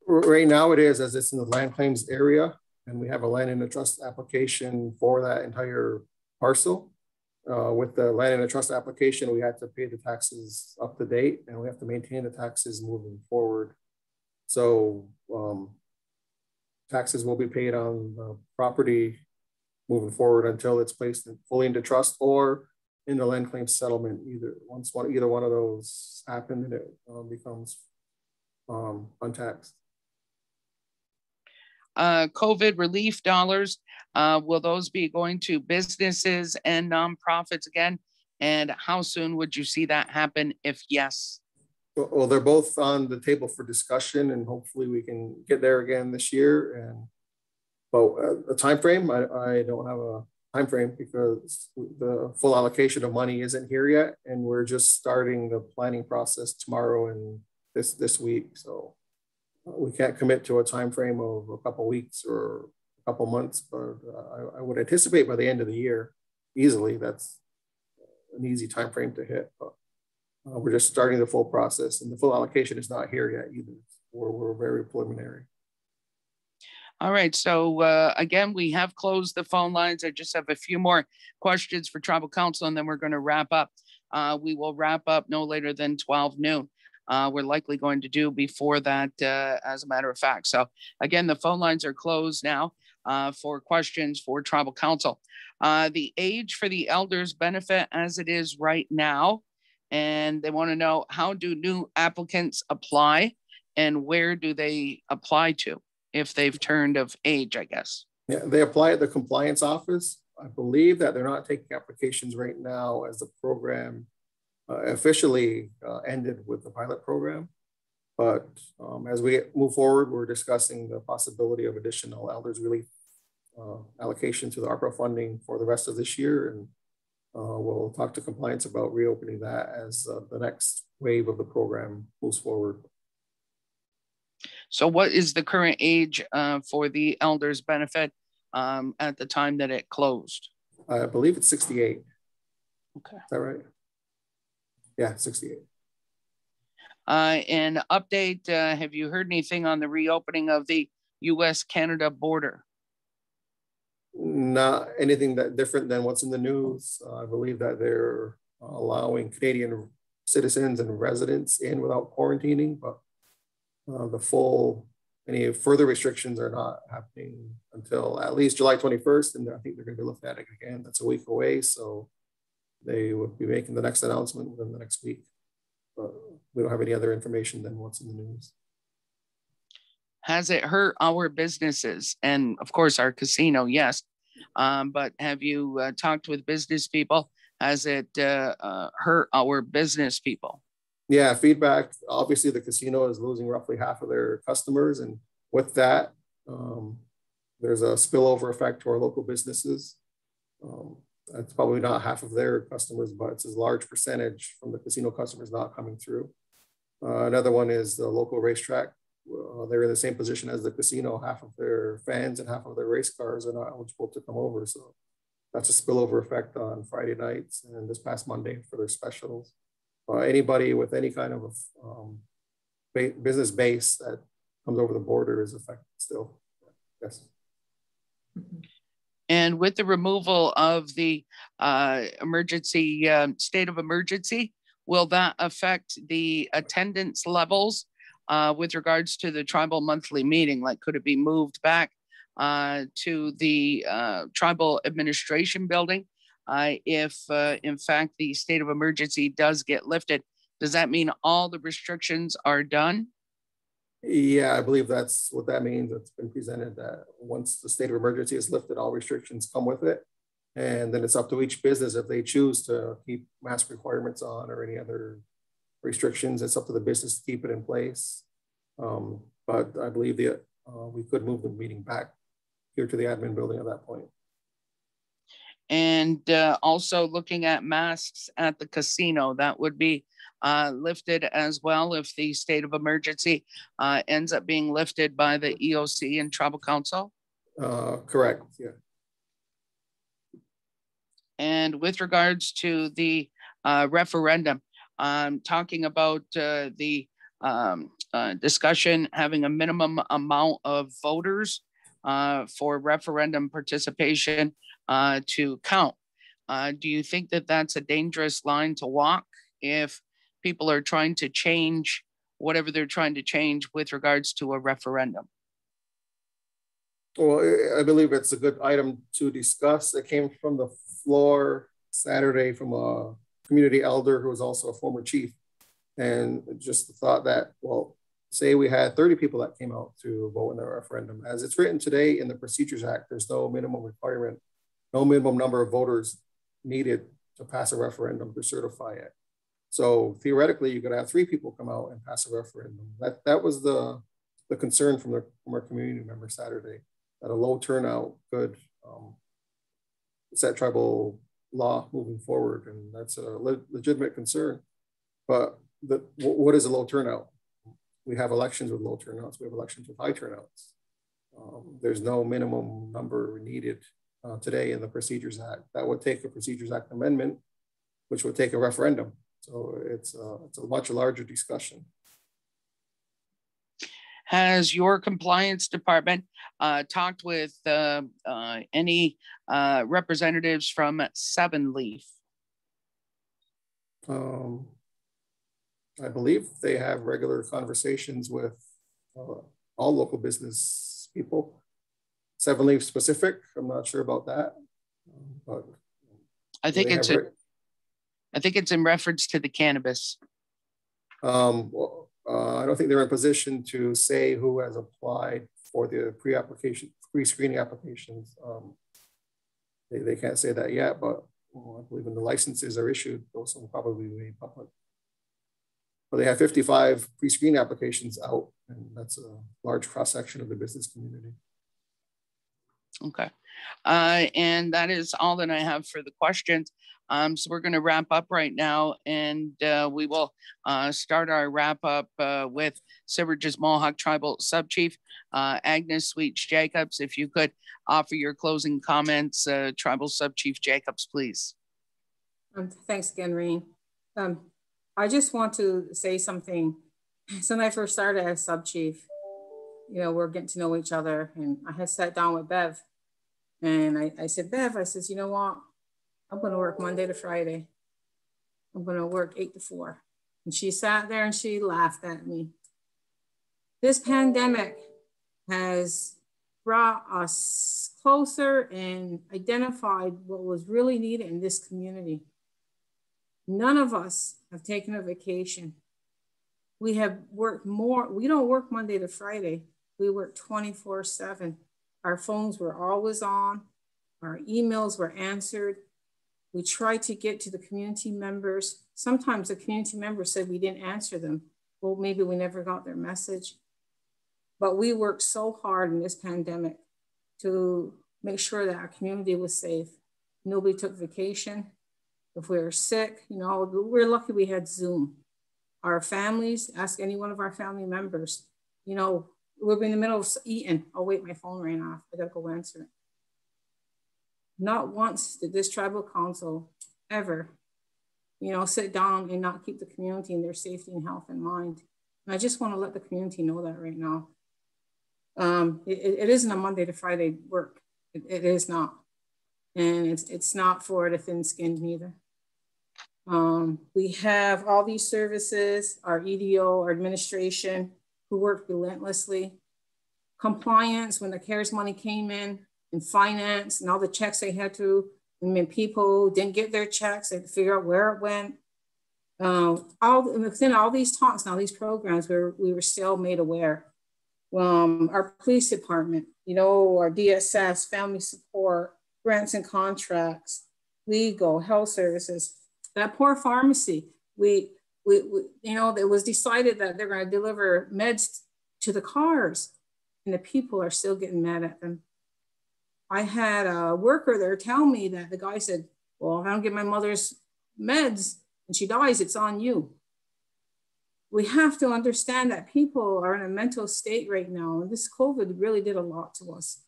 Right now it is, as it's in the land claims area, and we have a land in the trust application for that entire parcel. With the land in the trust application, we had to pay the taxes up to date, and we have to maintain the taxes moving forward. So taxes will be paid on the property moving forward until it's placed fully into trust or in the land claim settlement. Either one of those happen, and it becomes untaxed. COVID relief dollars, will those be going to businesses and nonprofits again? And how soon would you see that happen if yes? Well, they're both on the table for discussion, and hopefully we can get there again this year. But a time frame, I don't have a time frame because the full allocation of money isn't here yet, and we're just starting the planning process tomorrow and this week. So we can't commit to a time frame of a couple of weeks or a couple of months, but I would anticipate by the end of the year easily. That's an easy time frame to hit. But we're just starting the full process, and the full allocation is not here yet either. We're very preliminary. All right, so again, we have closed the phone lines. I just have a few more questions for Tribal Council, and then we're going to wrap up. We will wrap up no later than 12 noon. We're likely going to do before that, as a matter of fact. So again, the phone lines are closed now for questions for Tribal Council. The age for the elders benefit as it is right now, and they want to know, how do new applicants apply and where do they apply to if they've turned of age, I guess? Yeah, they apply at the compliance office. I believe that they're not taking applications right now as the program officially ended with the pilot program. But as we move forward, we're discussing the possibility of additional elders relief allocation to the ARPA funding for the rest of this year. And we'll talk to compliance about reopening that as the next wave of the program moves forward. So what is the current age for the elders benefit at the time that it closed? I believe it's 68. Okay. Is that right? Yeah, 68. And update, have you heard anything on the reopening of the US-Canada border? Not anything that different than what's in the news. I believe that they're allowing Canadian citizens and residents in without quarantining, but any further restrictions are not happening until at least July 21st. And I think they're going to be looking at it again. That's a week away. So they will be making the next announcement within the next week. But we don't have any other information than what's in the news. Has it hurt our businesses? And of course, our casino, yes. But have you talked with business people? Has it hurt our business people? Yeah, feedback. Obviously, the casino is losing roughly half of their customers. And with that, there's a spillover effect to our local businesses. It's probably not half of their customers, but it's a large percentage from the casino customers not coming through. Another one is the local racetrack. They're in the same position as the casino. Half of their fans and half of their race cars are not eligible to come over. So that's a spillover effect on Friday nights and this past Monday for their specials. Anybody with any kind of business base that comes over the border is affected still. Yes. And with the removal of the emergency, state of emergency, will that affect the attendance levels with regards to the tribal monthly meeting? Like, could it be moved back to the tribal administration building? If in fact the state of emergency does get lifted, does that mean all the restrictions are done? Yeah, I believe that's what that means. It's been presented that once the state of emergency is lifted, all restrictions come with it. And then it's up to each business if they choose to keep mask requirements on or any other restrictions. It's up to the business to keep it in place. But I believe we could move the meeting back here to the admin building at that point. And also looking at masks at the casino, that would be lifted as well if the state of emergency ends up being lifted by the EOC and Tribal Council? Correct, yeah. And with regards to the referendum, talking about the discussion having a minimum amount of voters for referendum participation to count. Do you think that that's a dangerous line to walk if people are trying to change whatever they're trying to change with regards to a referendum? Well, I believe it's a good item to discuss. It came from the floor Saturday from a community elder who was also a former chief. And just the thought that, well, say we had 30 people that came out to vote in the referendum. As it's written today in the Procedures Act, there's no minimum requirement, no minimum number of voters needed to pass a referendum to certify it. So theoretically, you could have 3 people come out and pass a referendum. That was the concern from our community member Saturday, that a low turnout could set tribal law moving forward. And that's a legitimate concern. But what is a low turnout? We have elections with low turnouts. We have elections with high turnouts. There's no minimum number needed today in the Procedures Act. That would take a Procedures Act amendment, which would take a referendum. So it's a much larger discussion. Has your compliance department talked with any representatives from 7 Leaf? I believe they have regular conversations with all local business people. 7 Leaf specific, I'm not sure about that. But I think it's in reference to the cannabis. Well, I don't think they're in a position to say who has applied for the pre-screening applications. They can't say that yet, but I believe when the licenses are issued, those will probably be made public. But they have 55 pre-screen applications out, and that's a large cross-section of the business community. Okay. And that is all that I have for the questions. So we're going to wrap up right now, and we will start our wrap up with Semerges Mohawk Tribal Subchief Agnes Sweets Jacobs. If you could offer your closing comments, Tribal Subchief Jacobs, please. Thanks again, Reen. I just want to say something. So when I first started as Subchief, we're getting to know each other, and I had sat down with Bev, and I said, Bev, I says, you know what? I'm going to work Monday to Friday. I'm going to work 8 to 4. And she sat there and she laughed at me. This pandemic has brought us closer and identified what was really needed in this community. None of us have taken a vacation. We have worked more. We don't work Monday to Friday. We work 24/7. Our phones were always on. Our emails were answered. We tried to get to the community members. Sometimes the community members said we didn't answer them. Well, maybe we never got their message. But we worked so hard in this pandemic to make sure that our community was safe. Nobody took vacation. If we were sick, we're lucky we had Zoom. Our families, ask any one of our family members, we're in the middle of eating. Oh, wait, my phone ran off. I gotta go answer it. Not once did this tribal council ever, sit down and not keep the community and their safety and health in mind. And I just want to let the community know that right now. It isn't a Monday to Friday work. It is not. And it's not for the thin-skinned neither. We have all these services, our EDO, our administration, who worked relentlessly. Compliance, when the CARES money came in, and finance, and all the checks they had to, and when people didn't get their checks, they had to figure out where it went. Within all these talks and all these programs, we were still made aware. Our police department, our DSS, family support, grants and contracts, legal, health services, that poor pharmacy, it was decided that they're going to deliver meds to the cars, and the people are still getting mad at them. I had a worker there tell me that the guy said, well, if I don't get my mother's meds and she dies, it's on you. We have to understand that people are in a mental state right now, and this COVID really did a lot to us.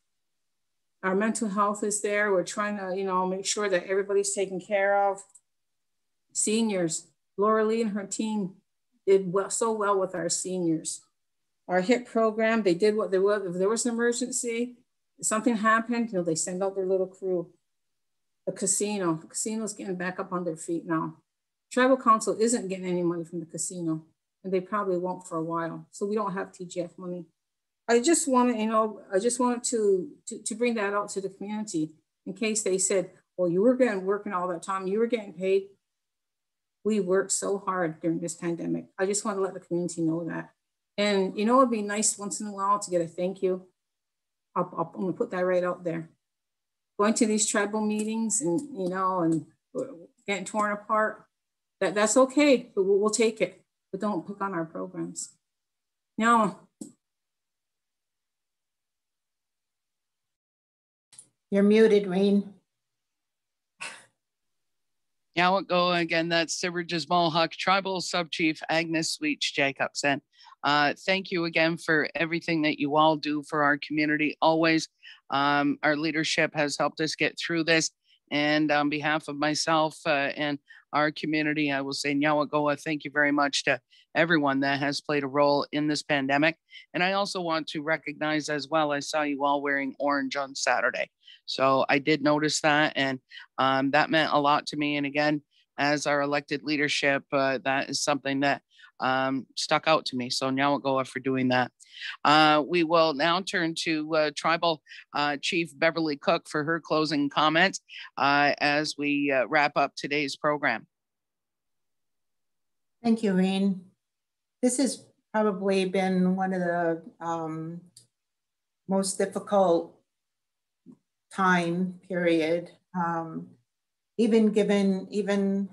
Our mental health is there. We're trying to, make sure that everybody's taken care of. Seniors, Laura Lee and her team did so well with our seniors. Our HIT program, they did what they would. If there was an emergency, if something happened, they send out their little crew. The casino's getting back up on their feet now. Tribal Council isn't getting any money from the casino, and they probably won't for a while. So we don't have TGF money. I just want to, I just wanted to bring that out to the community in case they said, well, you were working all that time, you were getting paid. We worked so hard during this pandemic. I just want to let the community know that. And it'd be nice once in a while to get a thank you. I'm gonna put that right out there. Going to these tribal meetings and, and getting torn apart, that's okay, but we'll take it, but don't pick on our programs. Now, you're muted, Reen. Now it go again. That's Semerges Mohawk Tribal Sub-Chief Agnes Sweets Jacobson. Thank you again for everything that you all do for our community always. Our leadership has helped us get through this. And on behalf of myself and our community, I will say Nyawagoa, thank you very much to everyone that has played a role in this pandemic. And I also want to recognize as well, I saw you all wearing orange on Saturday. So I did notice that, and that meant a lot to me. And again, as our elected leadership, that is something that stuck out to me. So Nyawagoa for doing that. We will now turn to Tribal Chief Beverly Cook for her closing comments as we wrap up today's program. Thank you, Reen. This has probably been one of the most difficult time period, even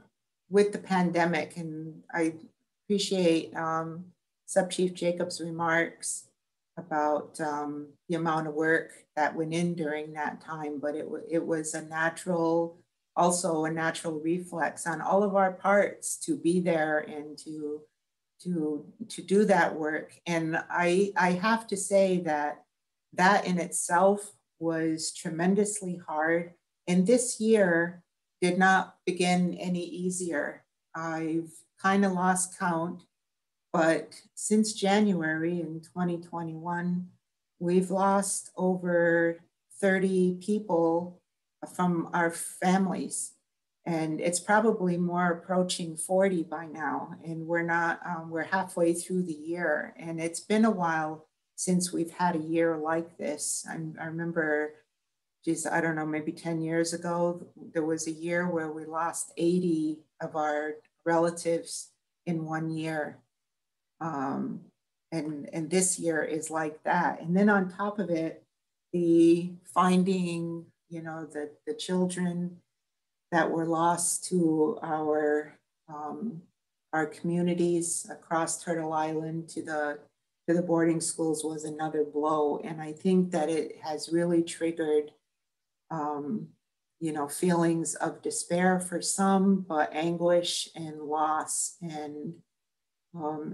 with the pandemic. And I appreciate Sub-Chief Jacob's remarks about the amount of work that went in during that time, but it was also a natural reflex on all of our parts to be there and to do that work. And I have to say that in itself was tremendously hard. And this year did not begin any easier. I've kind of lost count, but since January in 2021, we've lost over 30 people from our families. And it's probably more approaching 40 by now. And we're halfway through the year. And it's been a while since we've had a year like this. I remember, I don't know, maybe 10 years ago, there was a year where we lost 80 of our relatives in 1 year. And this year is like that. And then on top of it, the finding, the children that were lost to our communities across Turtle Island to the boarding schools was another blow. And I think that it has really triggered, feelings of despair for some, but anguish and loss. And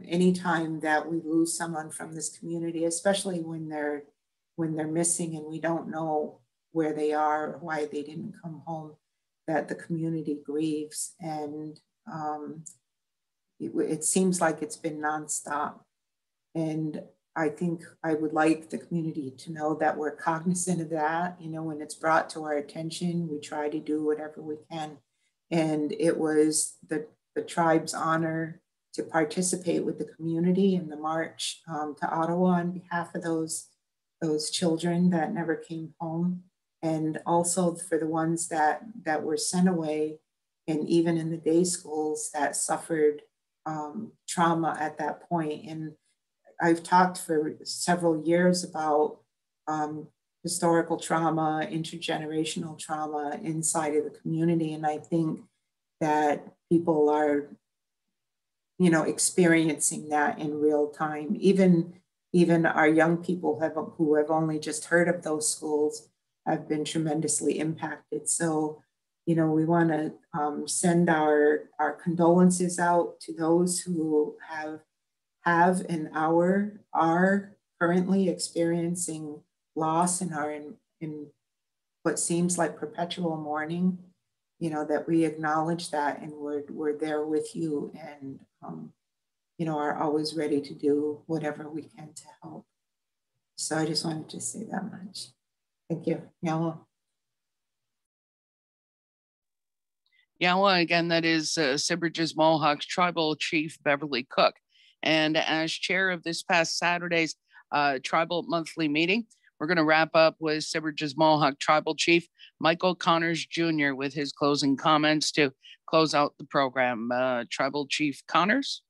anytime that we lose someone from this community, especially when they're missing and we don't know where they are or why they didn't come home, that the community grieves. And it seems like it's been nonstop. And I think I would like the community to know that we're cognizant of that. When it's brought to our attention, we try to do whatever we can. And it was the tribe's honor to participate with the community in the march to Ottawa on behalf of those children that never came home. And also for the ones that were sent away, and even in the day schools that suffered trauma at that point. And I've talked for several years about historical trauma, intergenerational trauma inside of the community. And I think that people are, experiencing that in real time. Even our young people who have only just heard of those schools have been tremendously impacted. So, we want to send our condolences out to those who have and are currently experiencing loss and are in what seems like perpetual mourning. That we acknowledge that, and we're there with you, and are always ready to do whatever we can to help. So I just wanted to say that much. Thank you. Yawa. Yawa, again, that is Semerges Mohawk Tribal Chief Beverly Cook. And as chair of this past Saturday's tribal monthly meeting. We're going to wrap up with Semerges Mohawk Tribal Chief Michael Connors Jr. with his closing comments to close out the program. Tribal Chief Connors.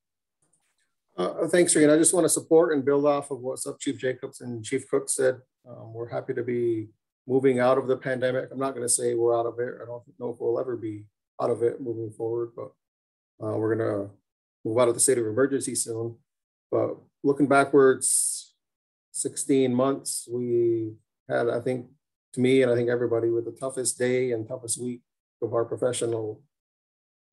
Thanks, Reen. I just want to support and build off of what Sub-Chief Jacobs and Chief Cook said. We're happy to be moving out of the pandemic. I'm not going to say we're out of it. I don't know if we'll ever be out of it moving forward, but we're going to move out of the state of emergency soon. But looking backwards, 16 months, we had, I think, to me, and I think everybody, with the toughest day and toughest week of our professional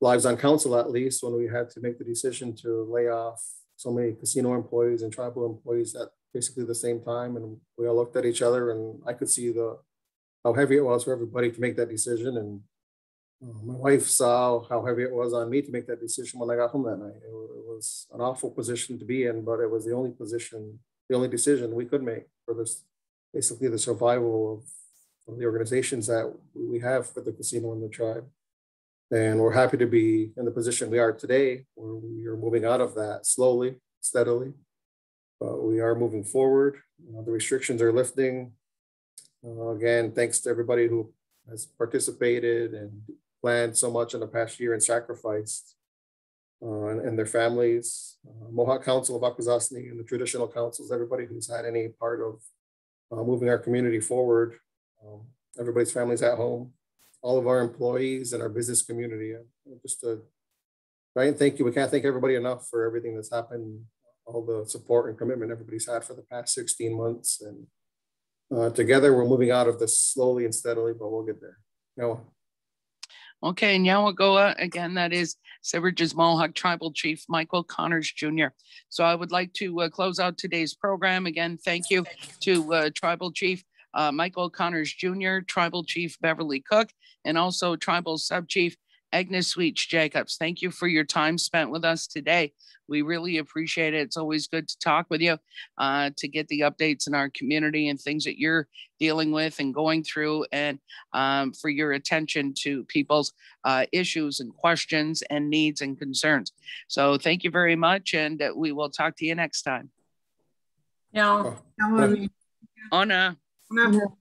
lives on council, at least, when we had to make the decision to lay off so many casino employees and tribal employees at basically the same time. And we all looked at each other, and I could see how heavy it was for everybody to make that decision. And my wife saw how heavy it was on me to make that decision when I got home that night. It was an awful position to be in, but it was the only decision we could make for this, basically the survival of the organizations that we have for the casino and the tribe. And we're happy to be in the position we are today, where we are moving out of that slowly, steadily, but we are moving forward. The restrictions are lifting. Again, thanks to everybody who has participated and planned so much in the past year and sacrificed, and their families, Mohawk Council of Akwesasne and the traditional councils, everybody who's had any part of moving our community forward. Everybody's families at home, all of our employees and our business community. Just to try and thank you. We can't thank everybody enough for everything that's happened, all the support and commitment everybody's had for the past 16 months. And together we're moving out of this slowly and steadily, but we'll get there. Nyawa. Okay, Nyawagoa, again, that is Semerges Mohawk Tribal Chief Michael Connors Jr. So I would like to close out today's program. Again, thank you to Tribal Chief Michael Connors Jr., Tribal Chief Beverly Cook, and also Tribal Sub-Chief Agnes Sweets Jacobs. Thank you for your time spent with us today. We really appreciate it. It's always good to talk with you, to get the updates in our community and things that you're dealing with and going through, and for your attention to people's issues and questions and needs and concerns. So thank you very much, and we will talk to you next time. Yeah. Ona. No.